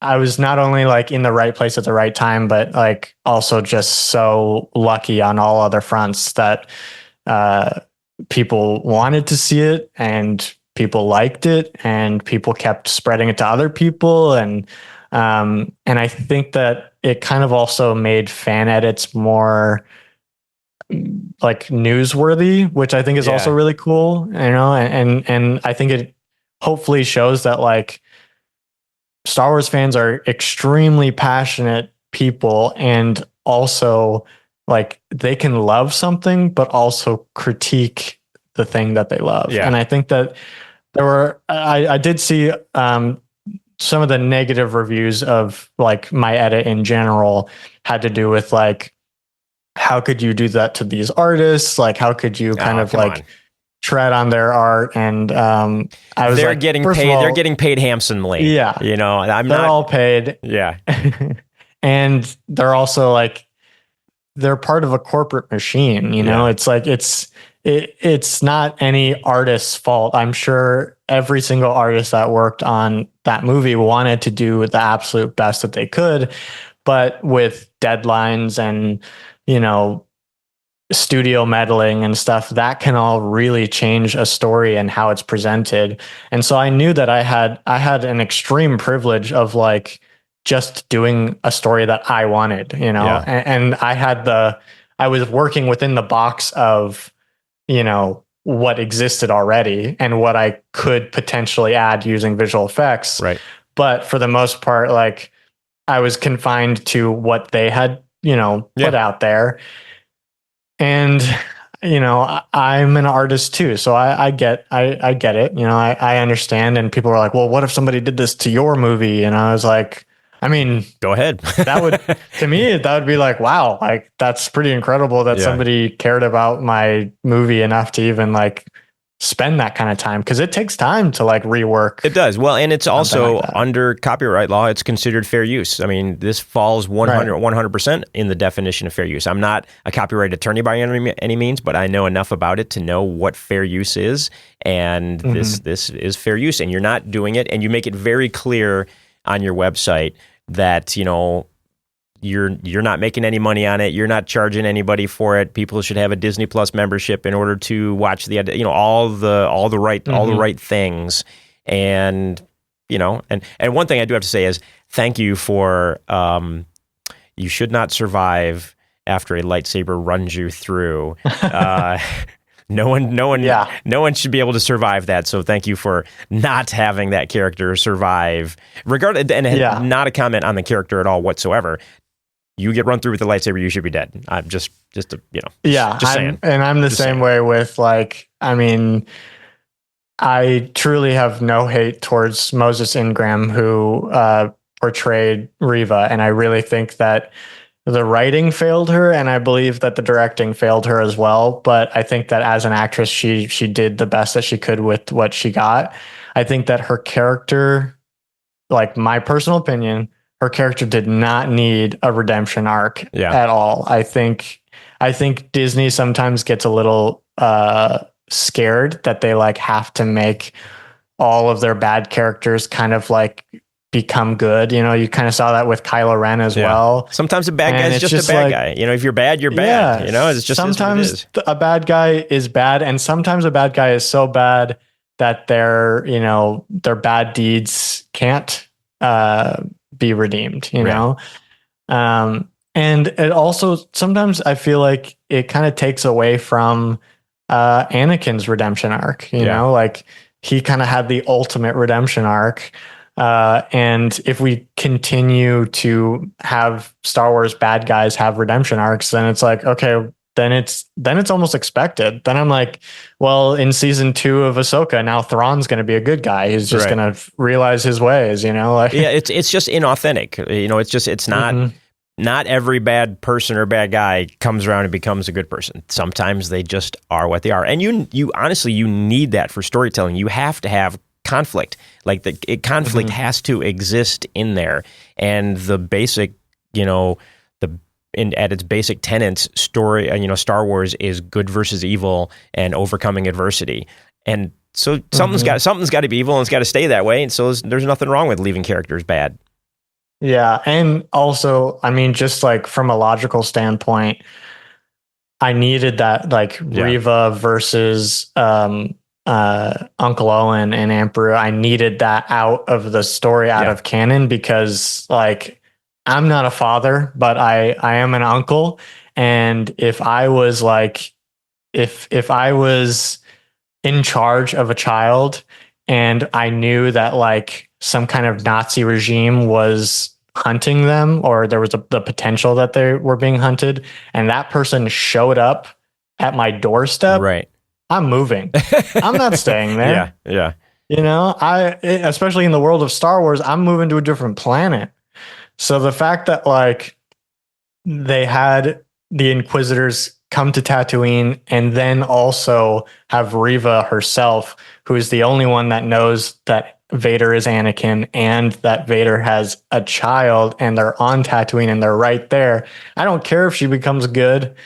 not only like in the right place at the right time, but like also just so lucky on all other fronts that people wanted to see it, and people liked it, and people kept spreading it to other people. And I think that it kind of also made fan edits more like newsworthy, which I think is also really cool, and I think it hopefully shows that like Star Wars fans are extremely passionate people, and also like they can love something, but also critique the thing that they love. Yeah. And I think that I did see some of the negative reviews of like my edit in general had to do with like, how could you do that to these artists? Like, how could you kind of like tread on their art? And I was they're getting paid. They're getting paid handsomely. Yeah, they're all paid. Yeah, and they're also like, they're part of a corporate machine. It's like it's not any artist's fault. I'm sure every single artist that worked on that movie wanted to do the absolute best that they could, but with deadlines and studio meddling and stuff, that can all really change a story and how it's presented. And so I knew that I had an extreme privilege of like just doing a story that I wanted, and I was working within the box of, what existed already and what I could potentially add using visual effects. Right. But for the most part, like I was confined to what they had, put out there. And, I'm an artist too. So I get it, I understand. And people were like, well, what if somebody did this to your movie? And I was like, I mean, go ahead. To me, that would be like, wow, like that's pretty incredible that somebody cared about my movie enough to even like spend that kind of time, because it takes time to like rework. It does. Well, and it's also like under copyright law, it's considered fair use. I mean, this falls 100% in the definition of fair use. I'm not a copyright attorney by any means, but I know enough about it to know what fair use is. And this is fair use, and you're not doing it. And you make it very clear on your website that, you're not making any money on it. You're not charging anybody for it. People should have a Disney Plus membership in order to watch all the right things. And and one thing I do have to say is thank you for you should not survive after a lightsaber runs you through. No one should be able to survive that. So thank you for not having that character survive. Not a comment on the character at all whatsoever. You get run through with the lightsaber, you should be dead. I'm just saying. I'm the same way with like, I mean, I truly have no hate towards Moses Ingram, who portrayed Reva, and I really think that the writing failed her, and I believe that the directing failed her as well. But I think that as an actress, she did the best that she could with what she got. I think that her character, like my personal opinion, her character did not need a redemption arc at all. I think Disney sometimes gets a little scared that they like have to make all of their bad characters kind of like become good. You kind of saw that with Kylo Ren as well. Sometimes a bad guy is just a bad guy. If you're bad, you're bad. It's just sometimes a bad guy is bad, and sometimes a bad guy is so bad that their bad deeds can't be redeemed, you know? And it also, sometimes I feel like it kind of takes away from Anakin's redemption arc, you know, like he kind of had the ultimate redemption arc. And if we continue to have Star Wars bad guys have redemption arcs, then it's like, okay, then it's almost expected. Then I'm like, well, in season 2 of Ahsoka, now Thrawn's going to be a good guy. He's just going to realize his ways, you know? Like, it's just inauthentic. You know, it's not, not every bad person or bad guy comes around and becomes a good person. Sometimes they just are what they are. And you honestly, you need that for storytelling. You have to have conflict. Like conflict has to exist in there. And the basic, you know, at its basic tenets, story, you know, Star Wars is good versus evil and overcoming adversity. And so something's got to be evil, and it's got to stay that way. And so there's nothing wrong with leaving characters bad. Yeah. And also, I mean, just like from a logical standpoint, I needed that, like Reva versus Uncle Owen and Aunt Beru. I needed that out of the story, out of canon, because like, I'm not a father, but I am an uncle. And if I was like, if I was in charge of a child and I knew that like some kind of Nazi regime was hunting them, or there was the potential that they were being hunted, and that person showed up at my doorstep, I'm moving. I'm not staying there. Yeah. You know, especially in the world of Star Wars, I'm moving to a different planet. So the fact that like they had the Inquisitors come to Tatooine and then also have Reva herself, who is the only one that knows that Vader is Anakin and that Vader has a child, and they're on Tatooine and they're right there. I don't care if she becomes good.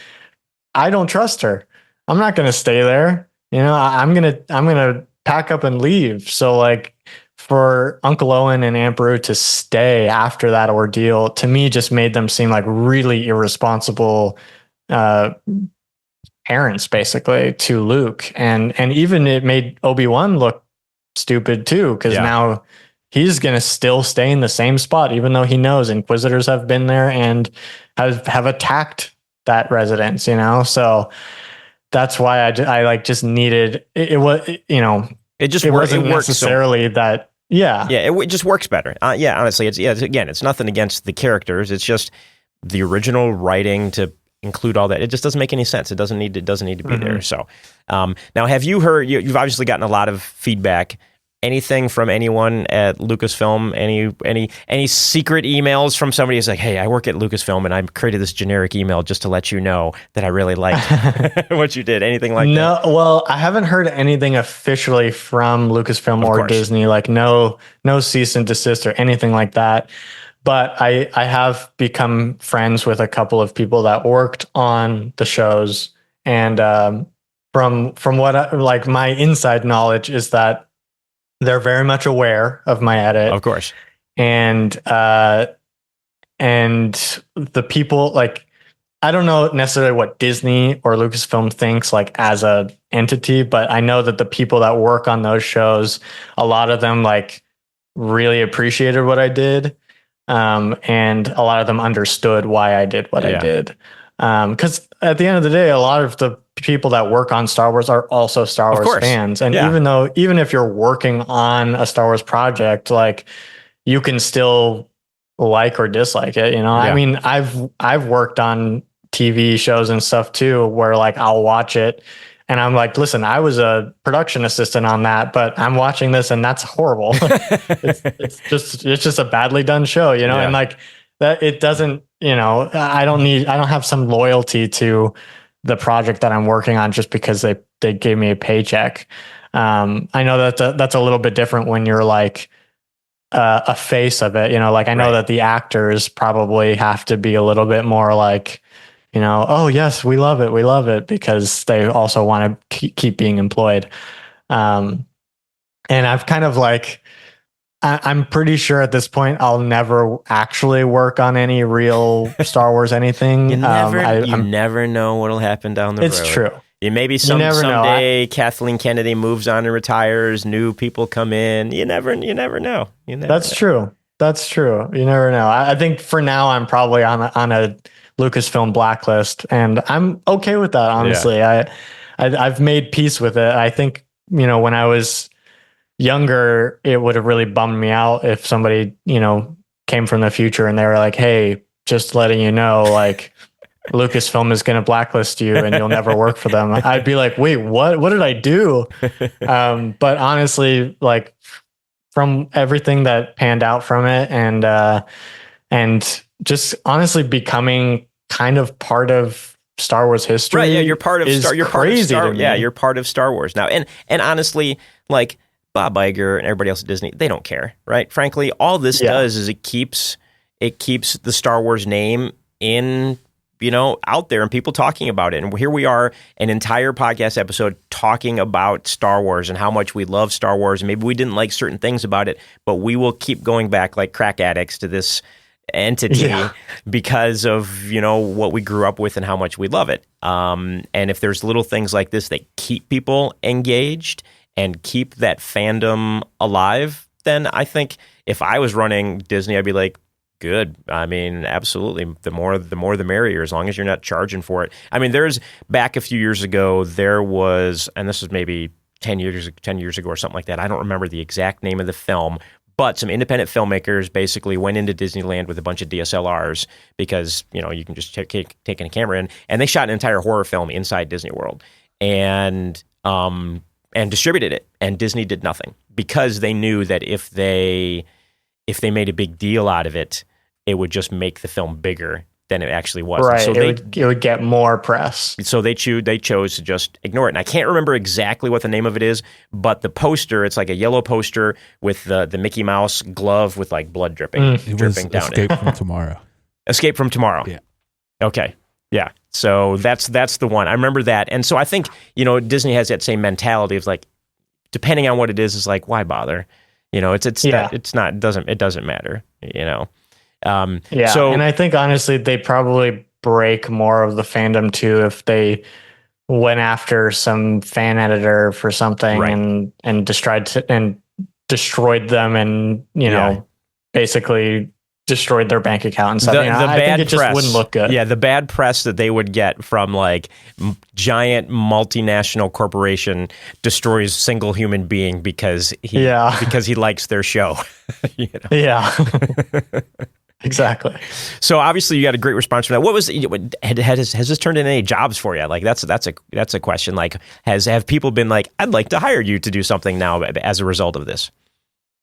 I don't trust her. I'm not going to stay there. You know, I'm going to pack up and leave. So like, for Uncle Owen and Aunt Beru to stay after that ordeal, to me, just made them seem like really irresponsible parents, basically, to Luke. And even it made Obi-Wan look stupid too, because now he's going to still stay in the same spot, even though he knows Inquisitors have been there and have attacked that residence, you know? So that's why I like just needed it was, you know, it wasn't necessarily that. Yeah, it just works better. Honestly, it's nothing against the characters. It's just the original writing to include all that. It just doesn't make any sense. It doesn't need to be there. So, now have you heard? You've obviously gotten a lot of feedback. Anything from anyone at Lucasfilm? Any secret emails from somebody who's like, "Hey, I work at Lucasfilm and I created this generic email just to let you know that I really liked what you did." Anything like that? No, well, I haven't heard anything officially from Lucasfilm or Disney, like no cease and desist or anything like that. But I have become friends with a couple of people that worked on the shows, and from what my inside knowledge is that they're very much aware of my edit, of course, and the people, like, I don't know necessarily what Disney or Lucasfilm thinks like as a entity, but I know that the people that work on those shows, a lot of them like really appreciated what I did, and a lot of them understood why I did what I did. Because at the end of the day, a lot of the people that work on Star Wars are also Star Wars fans. And even if you're working on a Star Wars project, like, you can still like or dislike it, you know? I mean, I've worked on TV shows and stuff too, where like I'll watch it and I'm like, listen, I was a production assistant on that, but I'm watching this and that's horrible. it's just a badly done show, you know? And like that, it doesn't, you know, I don't have some loyalty to the project that I'm working on just because they gave me a paycheck. I know that's a little bit different when you're like a face of it, you know, like I know that the actors probably have to be a little bit more like, you know, oh yes, we love it because they also want to keep being employed. And I've kind of like, I'm pretty sure at this point I'll never actually work on any real Star Wars anything. You never know what'll happen down the road. It's true. Maybe someday Kathleen Kennedy moves on and retires. New people come in. You never know. That's true. That's true. You never know. I think for now I'm probably on a Lucasfilm blacklist, and I'm okay with that. Honestly, I've made peace with it. I think, when I was younger, it would have really bummed me out if somebody, came from the future and they were like, "Hey, just letting you know, like Lucasfilm is going to blacklist you and you'll never work for them." I'd be like, "Wait, what? What did I do?" But honestly, like, from everything that panned out from it, and just honestly becoming kind of part of Star Wars history. Right, yeah, you're part of Star. You're crazy part of Star. to me. Yeah, you're part of Star Wars now. And honestly, like Bob Iger and everybody else at Disney, they don't care, right? Frankly, all this does is it keeps the Star Wars name in, out there and people talking about it. And here we are, an entire podcast episode talking about Star Wars and how much we love Star Wars. And maybe we didn't like certain things about it, but we will keep going back like crack addicts to this entity because of, what we grew up with and how much we love it. And if there's little things like this that keep people engaged and keep that fandom alive, then I think if I was running Disney, I'd be like, good. I mean, absolutely. The more the merrier, as long as you're not charging for it. I mean, back a few years ago, there was, and this was maybe 10 years ago or something like that. I don't remember the exact name of the film, but some independent filmmakers basically went into Disneyland with a bunch of DSLRs because, you can just take a camera in, and they shot an entire horror film inside Disney World and distributed it. And Disney did nothing because they knew that if they made a big deal out of it, it would just make the film bigger than it actually was. Right. So it would get more press. So they chose to just ignore it. And I can't remember exactly what the name of it is, but the poster, it's like a yellow poster with the Mickey Mouse glove with like blood dripping down Escape from Tomorrow. Escape from Tomorrow. Yeah. Okay. Yeah. So that's the one. I remember that. And so I think, Disney has that same mentality of like, depending on what it is, it's like, why bother? It doesn't matter, So, and I think honestly, they probably break more of the fandom too if they went after some fan editor for something and destroyed them and basically destroyed their bank account and stuff. I think it just wouldn't look good. Yeah, the bad press that they would get from like giant multinational corporation destroys single human being because he likes their show. Yeah. Exactly. So obviously you got a great response from that. Has this turned in any jobs for you? Like that's a question. Like have people been like, I'd like to hire you to do something now as a result of this?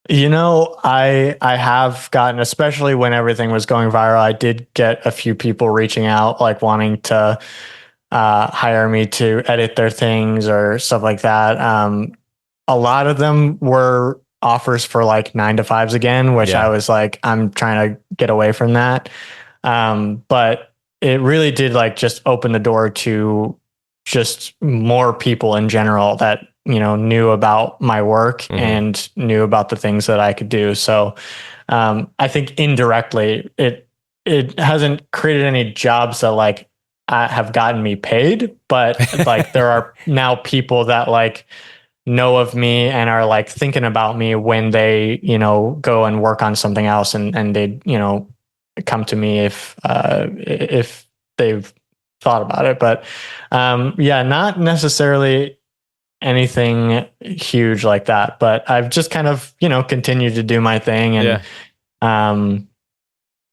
I have gotten, especially when everything was going viral, I did get a few people reaching out, like wanting to hire me to edit their things or stuff like that. A lot of them were offers for like 9-to-5s again, which I was like, I'm trying to get away from that. But it really did like just open the door to just more people in general that knew about my work and knew about the things that I could do. So I think indirectly it hasn't created any jobs that like have gotten me paid, but like there are now people that like know of me and are like thinking about me when they, go and work on something else and they, come to me if they've thought about it. But not necessarily anything huge like that, but I've just kind of, continued to do my thing. And,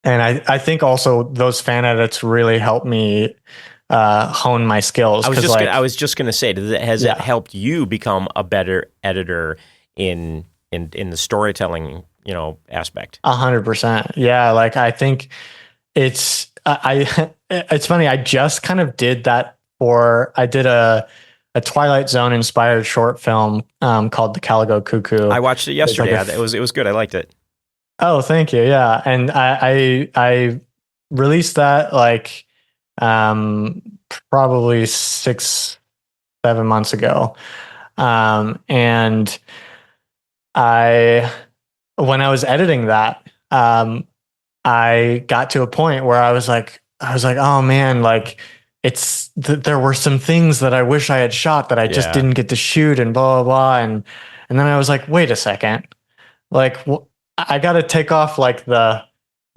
I think also those fan edits really helped me, hone my skills. I was just going to say, has it helped you become a better editor in the storytelling, aspect? 100%. Yeah. Like, I think it's funny. I just kind of did that I did a Twilight Zone inspired short film called The Calico Cuckoo. I watched it yesterday. It was good. I liked it. Oh, thank you. Yeah. And I released that like probably 6-7 months ago. And when I was editing that, I got to a point where I was like, oh man, like there were some things that I wish I had shot that I just didn't get to shoot and blah, blah, blah. And then I was like, wait a second, like, I got to take off like the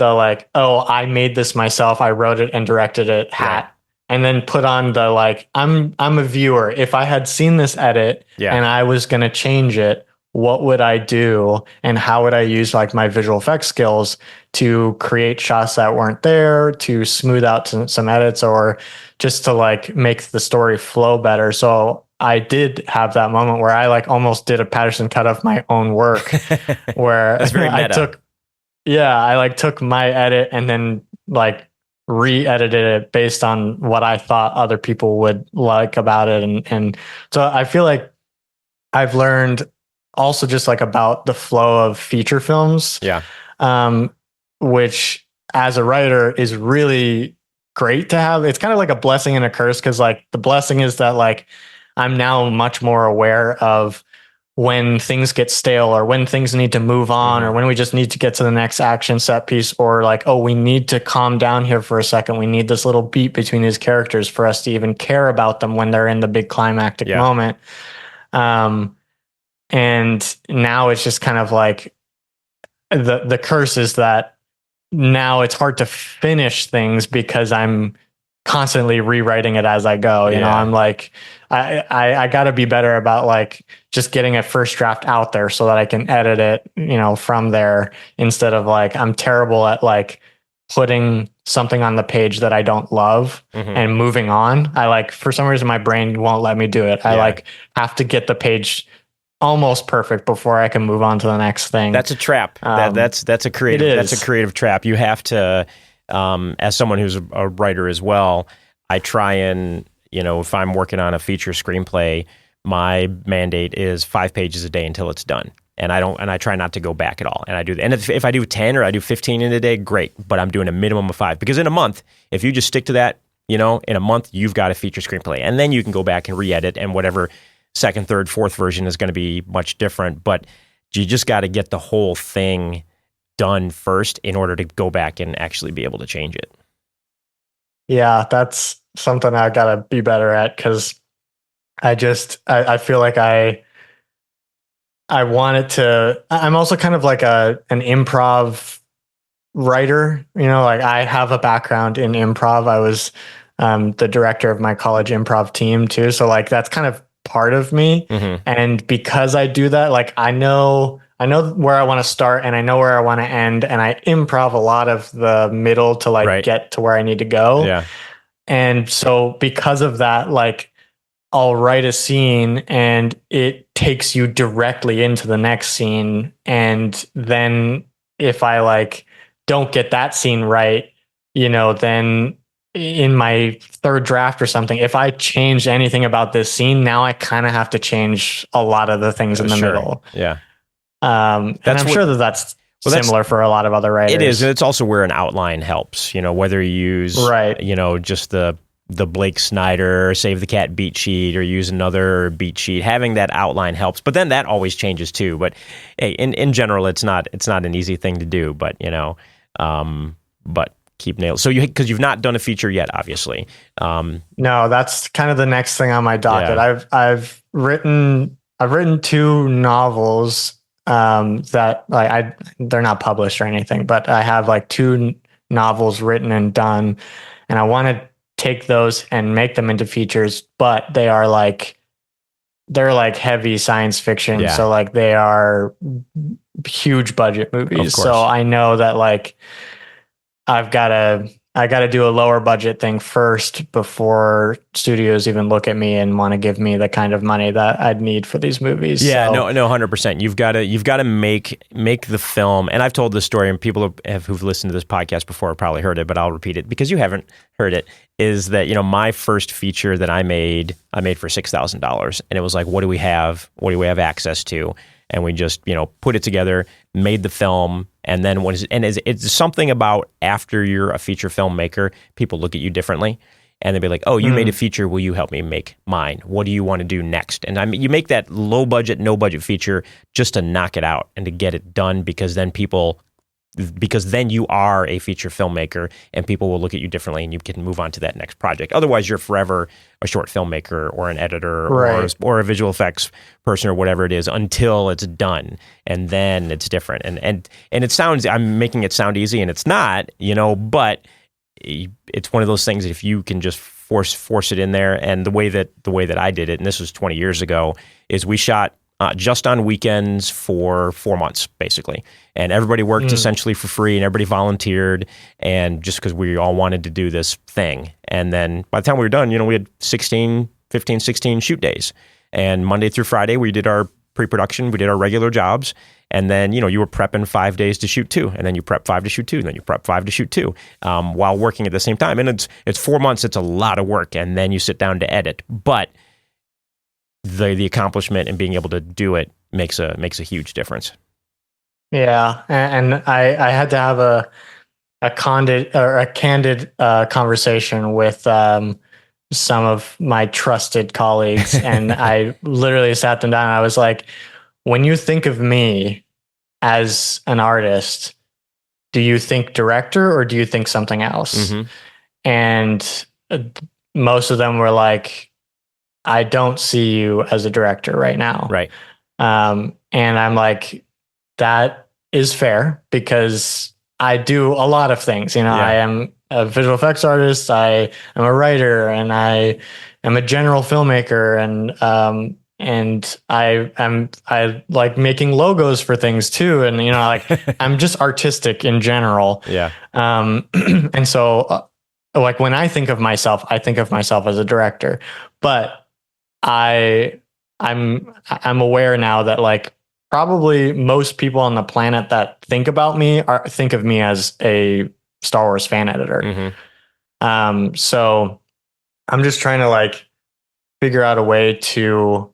like, oh, I made this myself, I wrote it and directed it hat. Right. And then put on the like, I'm a viewer. If I had seen this edit and I was going to change it, what would I do? And how would I use like my visual effects skills to create shots that weren't there, to smooth out some edits, or just to like make the story flow better? So I did have that moment where I like almost did a Patterson cut of my own work where that's very meta. I like took my edit and then like re-edited it based on what I thought other people would like about it. And so I feel like I've learned also just like about the flow of feature films. Yeah. Which as a writer is really great to have. It's kind of like a blessing and a curse, because like the blessing is that like I'm now much more aware of when things get stale, or when things need to move on, or when we just need to get to the next action set piece, or like, oh, we need to calm down here for a second. We need this little beat between these characters for us to even care about them when they're in the big climactic moment. And now it's just kind of like the curse is that now it's hard to finish things because I'm constantly rewriting it as I go. You know, I'm like, I got to be better about like just getting a first draft out there so that I can edit it, you know, from there, instead of like, I'm terrible at like putting something on the page that I don't love and moving on. I like, for some reason, my brain won't let me do it. I like have to get the page almost perfect before I can move on to the next thing. That's a trap. That's a creative trap. You have to, as someone who's a writer as well, I try and, you know, if I'm working on a feature screenplay, my mandate is 5 pages a day until it's done. And I try not to go back at all. And I do, and if I do 10 or I do 15 in a day, great. But I'm doing a minimum of 5, because in a month, if you just stick to that, you know, in a month, you've got a feature screenplay, and then you can go back and re-edit, and whatever second, third, fourth version is going to be much different. But you just got to get the whole thing done first in order to go back and actually be able to change it. Yeah, that's something I got to be better at, because I feel like I want it to. I'm also kind of like an improv writer. You know, like I have a background in improv. I was the director of my college improv team too. So like that's kind of part of me. And because I do that, like I know where I want to start and I know where I want to end, and I improv a lot of the middle to like get to where I need to go. Yeah. And so because of that, like I'll write a scene and it takes you directly into the next scene. And then if I like don't get that scene right, you know, then in my third draft or something, if I change anything about this scene, now I kind of have to change a lot of the things in the middle. Yeah. And I'm sure that's similar for a lot of other writers. It is. And it's also where an outline helps, you know, whether you use, you know, just the Blake Snyder Save the Cat beat sheet or use another beat sheet, having that outline helps. But then that always changes too. But hey, in general, it's not an easy thing to do, but you know, but keep nailed. So because you've not done a feature yet, obviously. No, that's kind of the next thing on my docket. Yeah. I've written 2 novels that like they're not published or anything, but I have like 2 novels written and done, and I want to take those and make them into features, but they're like heavy science fiction. Yeah. So like they are huge budget movies. So I know that like I got to do a lower budget thing first before studios even look at me and want to give me the kind of money that I'd need for these movies. Yeah, so. No, 100%. You've got to make the film. And I've told this story, and people who've listened to this podcast before have probably heard it, but I'll repeat it because you haven't heard it. Is that, you know, my first feature that I made for $6,000, and it was like, what do we have access to? And we just, you know, put it together, made the film. And then it's something about after you're a feature filmmaker, people look at you differently, and they'll be like, "Oh, you made a feature. Will you help me make mine? What do you want to do next?" And I mean, you make that low budget, no budget feature just to knock it out and to get it done, because then people because then you are a feature filmmaker and people will look at you differently and you can move on to that next project. Otherwise, you're forever a short filmmaker or an editor or a visual effects person or whatever it is until it's done. And then it's different. And it sounds, I'm making it sound easy and it's not, but it's one of those things that if you can just force it in there. And the way that I did it, and this was 20 years ago, is we shot just on weekends for 4 months, basically. And everybody worked essentially for free and everybody volunteered, and just because we all wanted to do this thing. And then by the time we were done, we had 15, 16 shoot days. And Monday through Friday, we did our pre-production, we did our regular jobs. And then, you were prepping 5 days to shoot 2, and then you prep 5 to shoot 2, and then you prep 5 to shoot 2, while working at the same time. And it's 4 months, it's a lot of work, and then you sit down to edit. But the accomplishment and being able to do it makes a huge difference. Yeah, and I had to have a candid conversation with some of my trusted colleagues, and I literally sat them down and I was like, when you think of me as an artist, do you think director or do you think something else? Mm-hmm. And most of them were like, I don't see you as a director right now. Right. And I'm like, that is fair because I do a lot of things. I am a visual effects artist. I am a writer, and I am a general filmmaker, and I like making logos for things too. And, I'm just artistic in general. Yeah. And so like when I think of myself as a director, but I'm aware now that like probably most people on the planet that think about me think of me as a Star Wars fan editor. Mm-hmm. So I'm just trying to like figure out a way to,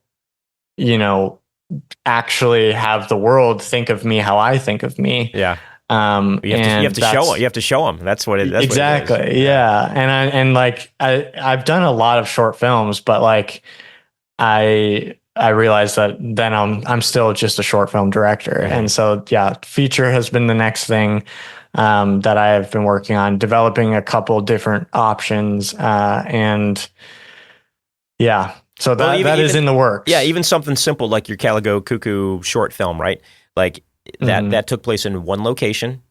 actually have the world think of me how I think of me. Yeah. You have to show them. That's what it is. Exactly. What it is. Yeah. I've done a lot of short films, but like I realized that then I'm still just a short film director. Mm-hmm. And so, feature has been the next thing that I have been working on, developing a couple different options. So that is in the works. Yeah, even something simple like your Calico Cuckoo short film, right? Like that took place in one location,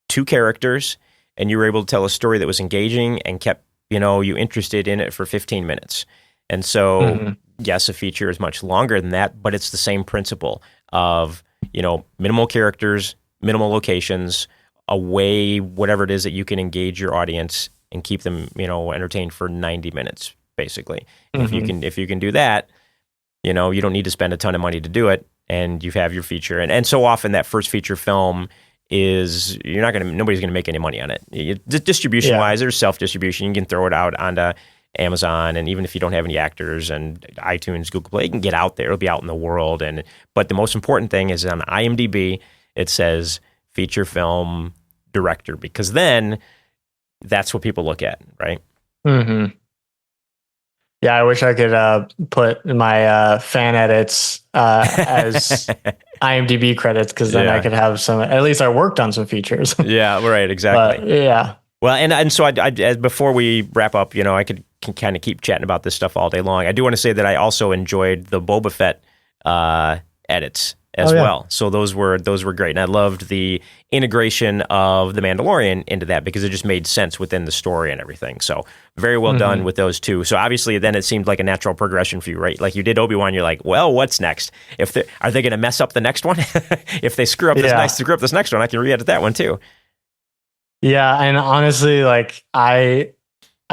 2 characters, and you were able to tell a story that was engaging and kept, you interested in it for 15 minutes. And so, yes, a feature is much longer than that, but it's the same principle of, minimal characters, minimal locations, a way, whatever it is that you can engage your audience and keep them, entertained for 90 minutes, basically. Mm-hmm. If you can do that, you don't need to spend a ton of money to do it, and you have your feature. And so often that first feature film is, nobody's going to make any money on it. Distribution wise, there's self-distribution. You can throw it out onto Amazon, and even if you don't have any actors, and iTunes, Google Play, it can get out there. It'll be out in the world. But the most important thing is on IMDb, it says feature film director, because then that's what people look at, right? Mm-hmm. Yeah, I wish I could put my fan edits as IMDb credits, because then I could have some. At least I worked on some features. Yeah, right, exactly. But, yeah. Well, and so I before we wrap up, I can kind of keep chatting about this stuff all day long. I do want to say that I also enjoyed the Boba Fett edits as well. So those were great, and I loved the integration of the Mandalorian into that because it just made sense within the story and everything. So very well done with those two. So obviously, then it seemed like a natural progression for you, right? Like you did Obi-Wan, you're like, well, what's next? Are they going to mess up the next one? If they screw up this next one, I can re-edit that one too. Yeah, and honestly, like I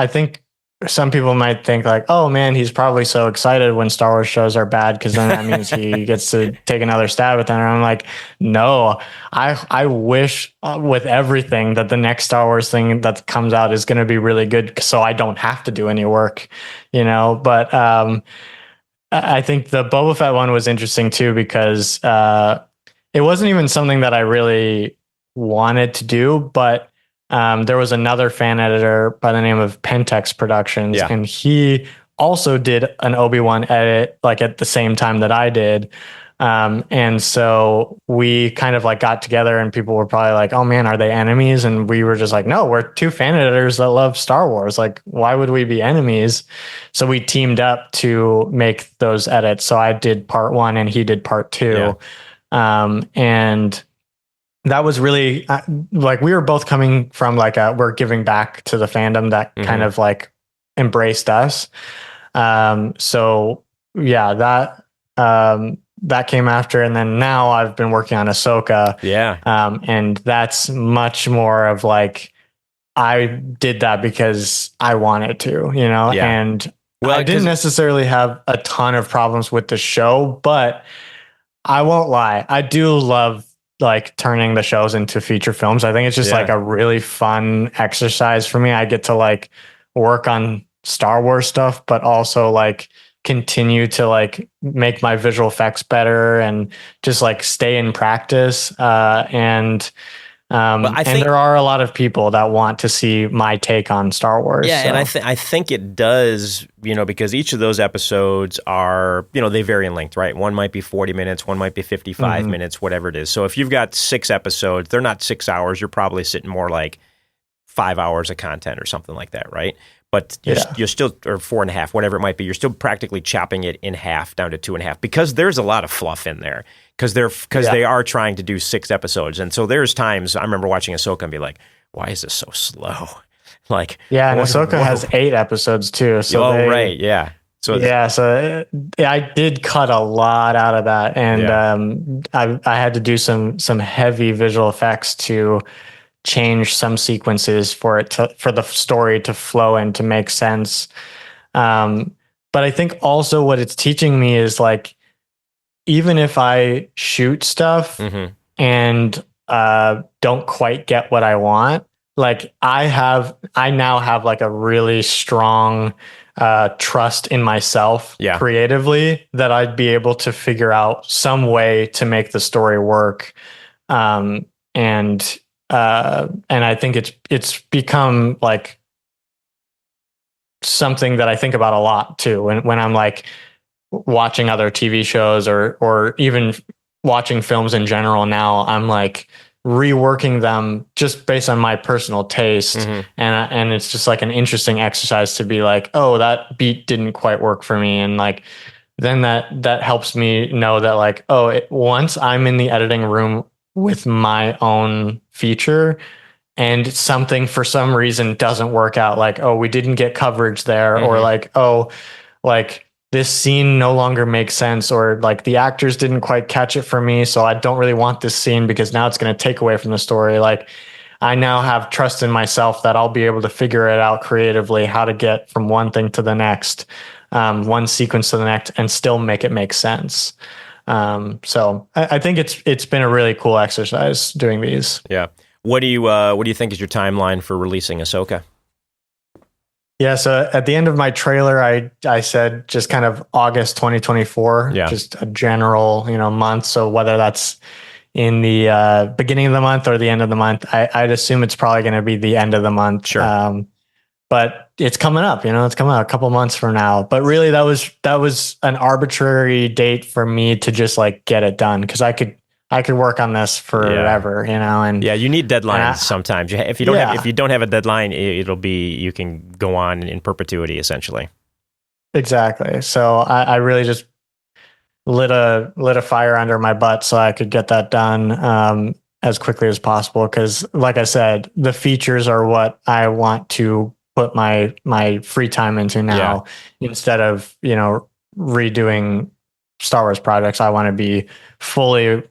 think some people might think like, oh man, he's probably so excited when Star Wars shows are bad because then that means he gets to take another stab at them. And I'm like, no, I wish with everything that the next Star Wars thing that comes out is going to be really good, so I don't have to do any work, But I think the Boba Fett one was interesting too because it wasn't even something that I really wanted to do, but there was another fan editor by the name of Pentex Productions, and he also did an Obi-Wan edit like at the same time that I did. And so we kind of like got together and people were probably like, oh man, are they enemies? And we were just like, no, we're two fan editors that love Star Wars. Like, why would we be enemies? So we teamed up to make those edits. So I did part 1 and he did part 2. Yeah. And that was really like, we were both coming from like we're giving back to the fandom that kind of like embraced us. So yeah, that came after, and then now I've been working on Ahsoka. Yeah. And that's much more of like, I did that because I wanted to, you know, and I didn't necessarily have a ton of problems with the show, but I won't lie. I do love like turning the shows into feature films. I think it's just like a really fun exercise for me. I get to like work on Star Wars stuff, but also like continue to like make my visual effects better and just like stay in practice. And there are a lot of people that want to see my take on Star Wars. Yeah, so. And I think it does, you know, because each of those episodes are, you know, they vary in length, right? One might be 40 minutes, one might be 55 minutes, whatever it is. So if you've got 6 episodes, they're not 6 hours. You're probably sitting more like 5 hours of content or something like that, right? But you're still, or 4.5, whatever it might be, you're still practically chopping it in half down to 2.5 because there's a lot of fluff in there because they are trying to do 6 episodes. And so there's times I remember watching Ahsoka and be like, why is this so slow? Like, yeah, and Ahsoka has 8 episodes too. So right. Yeah. So I did cut a lot out of that. And I had to do some heavy visual effects to change some sequences for the story to flow and to make sense. But I think also what it's teaching me is like, even if I shoot stuff and don't quite get what I want, like I now have like a really strong trust in myself creatively that I'd be able to figure out some way to make the story work. And I think it's become like something that I think about a lot too. When I'm like watching other TV shows or even watching films in general now, I'm like reworking them just based on my personal taste. And it's just like an interesting exercise to be like, oh, that beat didn't quite work for me. And like, then that helps me know that like, oh, once I'm in the editing room with my own feature and something for some reason doesn't work out, like, oh, we didn't get coverage there, or like, oh, like this scene no longer makes sense, or like the actors didn't quite catch it for me, so I don't really want this scene because now it's going to take away from the story. Like, I now have trust in myself that I'll be able to figure it out creatively, how to get from one thing to the next, one sequence to the next, and still make it make sense. So I think it's been a really cool exercise doing these. Yeah. What do you think is your timeline for releasing Ahsoka? Yeah. So at the end of my trailer, I said just kind of August 2024, just a general, month. So whether that's in the beginning of the month or the end of the month, I'd assume it's probably going to be the end of the month. Sure. But it's coming up, it's coming up a couple months from now. But really that was an arbitrary date for me to just like get it done. Cause I could work on this forever, and you need deadlines sometimes. If you don't have a deadline, you can go on in perpetuity essentially. Exactly. So I really just lit a fire under my butt so I could get that done as quickly as possible. Cause like I said, the features are what I want to put my free time into now instead of, redoing Star Wars projects. I want to be fully,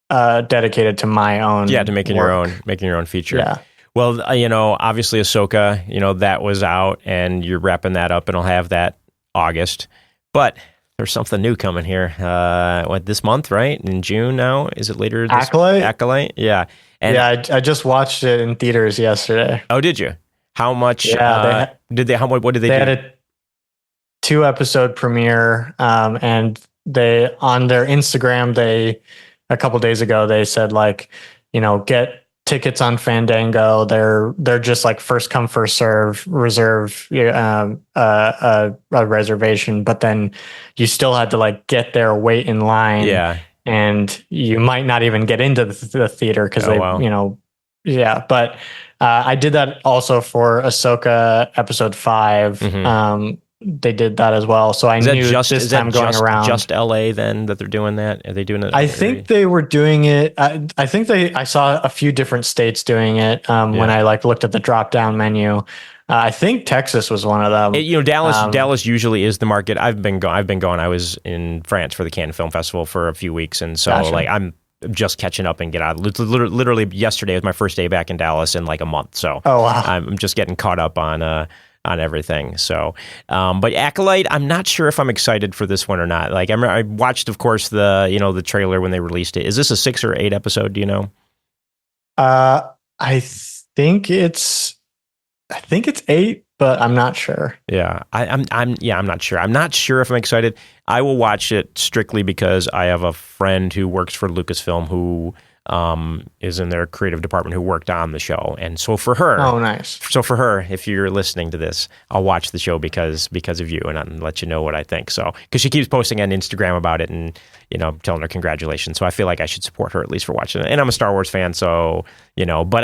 dedicated to my own. Yeah. To making your own feature. Yeah. Well, obviously Ahsoka, that was out and you're wrapping that up and I'll have that August, but there's something new coming here. This month, right? In June now? Is it later? Acolyte? Yeah. And I just watched it in theaters yesterday. Oh, did you? How much? Yeah, what did they do? They had a 2-episode premiere, and they on their Instagram, a couple days ago, they said like, get tickets on Fandango. They're just like first come first serve, reserve a reservation, but then you still had to like get there, wait in line. Yeah. And you might not even get into the theater because wow. you know, yeah. But I did that also for Ahsoka episode 5. Mm-hmm. They did that as well. So I knew this time going around. Just LA then that they're doing that? Are they doing it? I think they were doing it. I think I saw a few different states doing it when I like looked at the drop down menu. I think Texas was one of them. Dallas usually is the market. I've been going. I was in France for the Cannes Film Festival for a few weeks, and so like I'm just catching up and get out. Literally yesterday was my first day back in Dallas in like a month. So I'm just getting caught up on everything. So, but Acolyte, I'm not sure if I'm excited for this one or not. Like I watched, of course, the trailer when they released it. Is this a 6 or 8 episode? Do you know? I think it's 8, but I'm not sure. Yeah, I'm not sure. I'm not sure if I'm excited. I will watch it strictly because I have a friend who works for Lucasfilm who is in their creative department who worked on the show. And so for her, nice. So for her, if you're listening to this, I'll watch the show because of you, and I'll let you know what I think. So, because she keeps posting on Instagram about it and, telling her congratulations. So I feel like I should support her at least for watching it. And I'm a Star Wars fan, so, but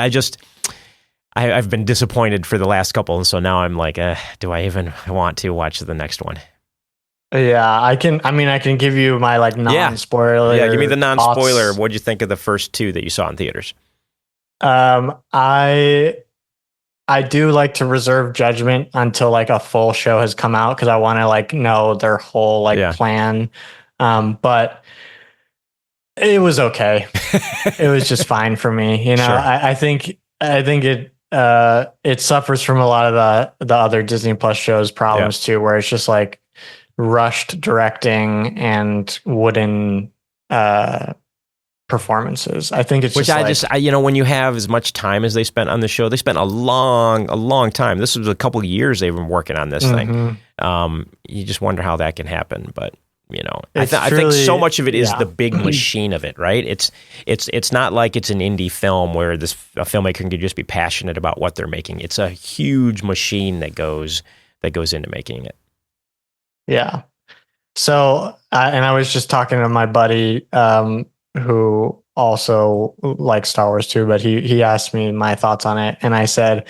I've been disappointed for the last couple. And so now I'm like, do I even want to watch the next one? Yeah, I can give you my like non-spoiler. Yeah, give me the non-spoiler. What'd you think of the first 2 that you saw in theaters? I do like to reserve judgment until like a full show has come out because I want to like know their whole plan. But it was okay. It was just fine for me. Sure. I think it suffers from a lot of the other Disney Plus shows problems too, where it's just like rushed directing and wooden performances. I think it's when you have as much time as they spent on the show, they spent a long time. This was a couple of years they've been working on this thing. You just wonder how that can happen, but I think so much of it is the big machine of it, right? It's not like it's an indie film where a filmmaker can just be passionate about what they're making. It's a huge machine that goes into making it. Yeah. So, and I was just talking to my buddy who also likes Star Wars too, but he asked me my thoughts on it. And I said,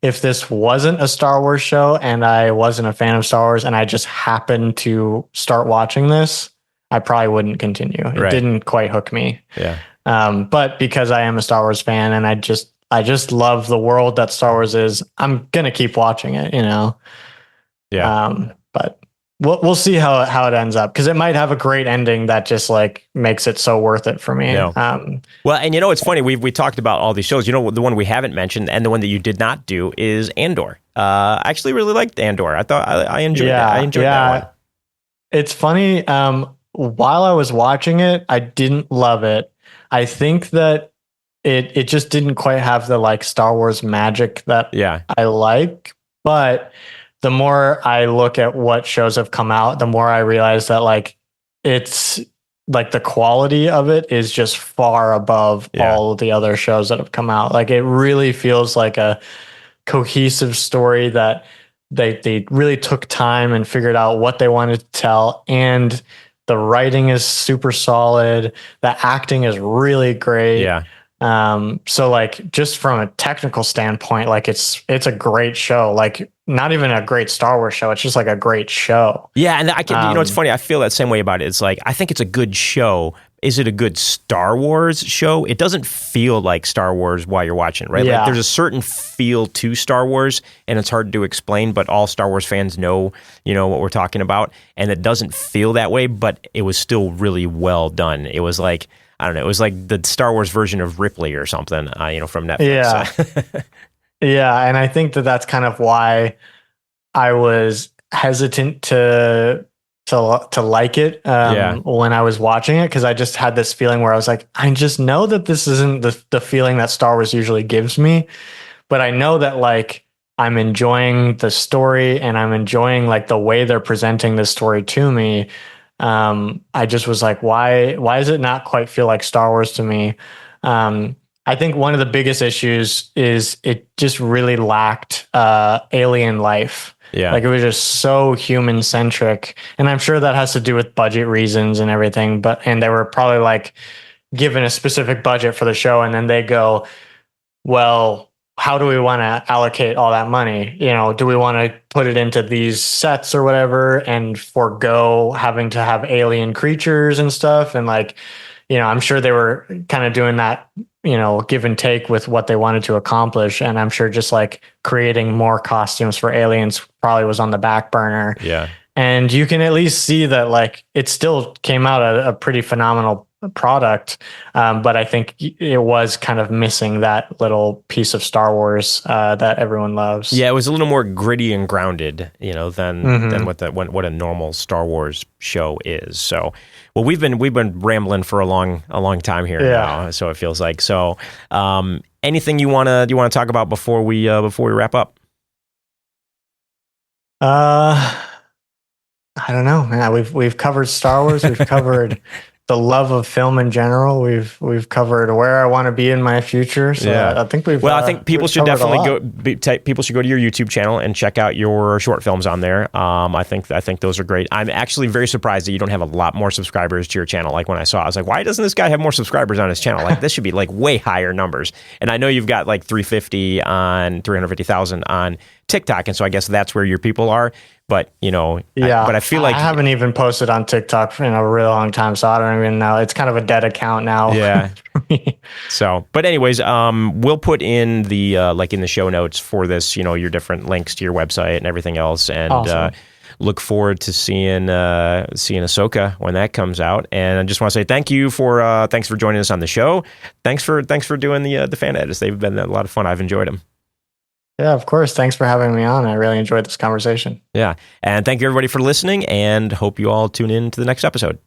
if this wasn't a Star Wars show and I wasn't a fan of Star Wars and I just happened to start watching this, I probably wouldn't continue. It didn't quite hook me. Yeah. But because I am a Star Wars fan and I just love the world that Star Wars is, I'm going to keep watching it, Yeah. But we'll see how it ends up, because it might have a great ending that just like makes it so worth it for me. Well, and it's funny, we talked about all these shows. The one we haven't mentioned and the one that you did not do is Andor. I actually really liked Andor. I thought I enjoyed that. I enjoyed that one. It's funny. While I was watching it, I didn't love it. I think that it just didn't quite have the like Star Wars magic that I like, but the more I look at what shows have come out, the more I realize that like it's like the quality of it is just far above all the other shows that have come out. Like it really feels like a cohesive story that they really took time and figured out what they wanted to tell. And the writing is super solid. The acting is really great. Yeah. So like just from a technical standpoint, like it's a great show, like not even a great Star Wars show. It's just like a great show. Yeah. And I can, it's funny. I feel that same way about it. It's like, I think it's a good show. Is it a good Star Wars show? It doesn't feel like Star Wars while you're watching, right? Yeah. Like there's a certain feel to Star Wars and it's hard to explain, but all Star Wars fans know, what we're talking about. And it doesn't feel that way, but it was still really well done. It was like, I don't know. It was like the Star Wars version of Ripley or something, from Netflix. Yeah. So. Yeah. And I think that that's kind of why I was hesitant to like it when I was watching it, because I just had this feeling where I was like, I just know that this isn't the feeling that Star Wars usually gives me, but I know that like I'm enjoying the story and I'm enjoying like the way they're presenting this story to me. I just was like, why does it not quite feel like Star Wars to me? I think one of the biggest issues is it just really lacked alien life. Yeah. Like it was just so human centric. And I'm sure that has to do with budget reasons and everything. And they were probably like given a specific budget for the show. And then they go, well, how do we want to allocate all that money? You know, do we want to put it into these sets or whatever and forego having to have alien creatures and stuff? And like, you know, I'm sure they were kind of doing that, you know, give and take with what they wanted to accomplish. And I'm sure just like creating more costumes for aliens probably was on the back burner. Yeah. And you can at least see that like it still came out a pretty phenomenal product. But I think it was kind of missing that little piece of Star Wars that everyone loves. Yeah, it was a little more gritty and grounded, you know, than what a normal Star Wars show is. So, well, we've been rambling for a long time here now. So it feels like. So, anything you wanna talk about before we wrap up? I don't know, man. We've covered Star Wars. We've covered the love of film in general. We've covered where I want to be in my future. So I think we've. Well, I think people should definitely people should go to your YouTube channel and check out your short films on there. I think those are great. I'm actually very surprised that you don't have a lot more subscribers to your channel. Like when I saw, I was like, why doesn't this guy have more subscribers on his channel? Like this should be like way higher numbers. And I know you've got like 350,000 on TikTok, and so I guess that's where your people are. But you know, but I feel like I haven't even posted on TikTok in a really long time, so I don't even know. It's kind of a dead account now. Yeah. So, but anyways, we'll put in the like in the show notes for this, you know, your different links to your website and everything else, and awesome. Look forward to seeing Ashoka when that comes out. And I just want to say thanks for joining us on the show. Thanks for doing the fan edits. They've been a lot of fun. I've enjoyed them. Yeah, of course. Thanks for having me on. I really enjoyed this conversation. Yeah. And thank you everybody for listening, and hope you all tune in to the next episode.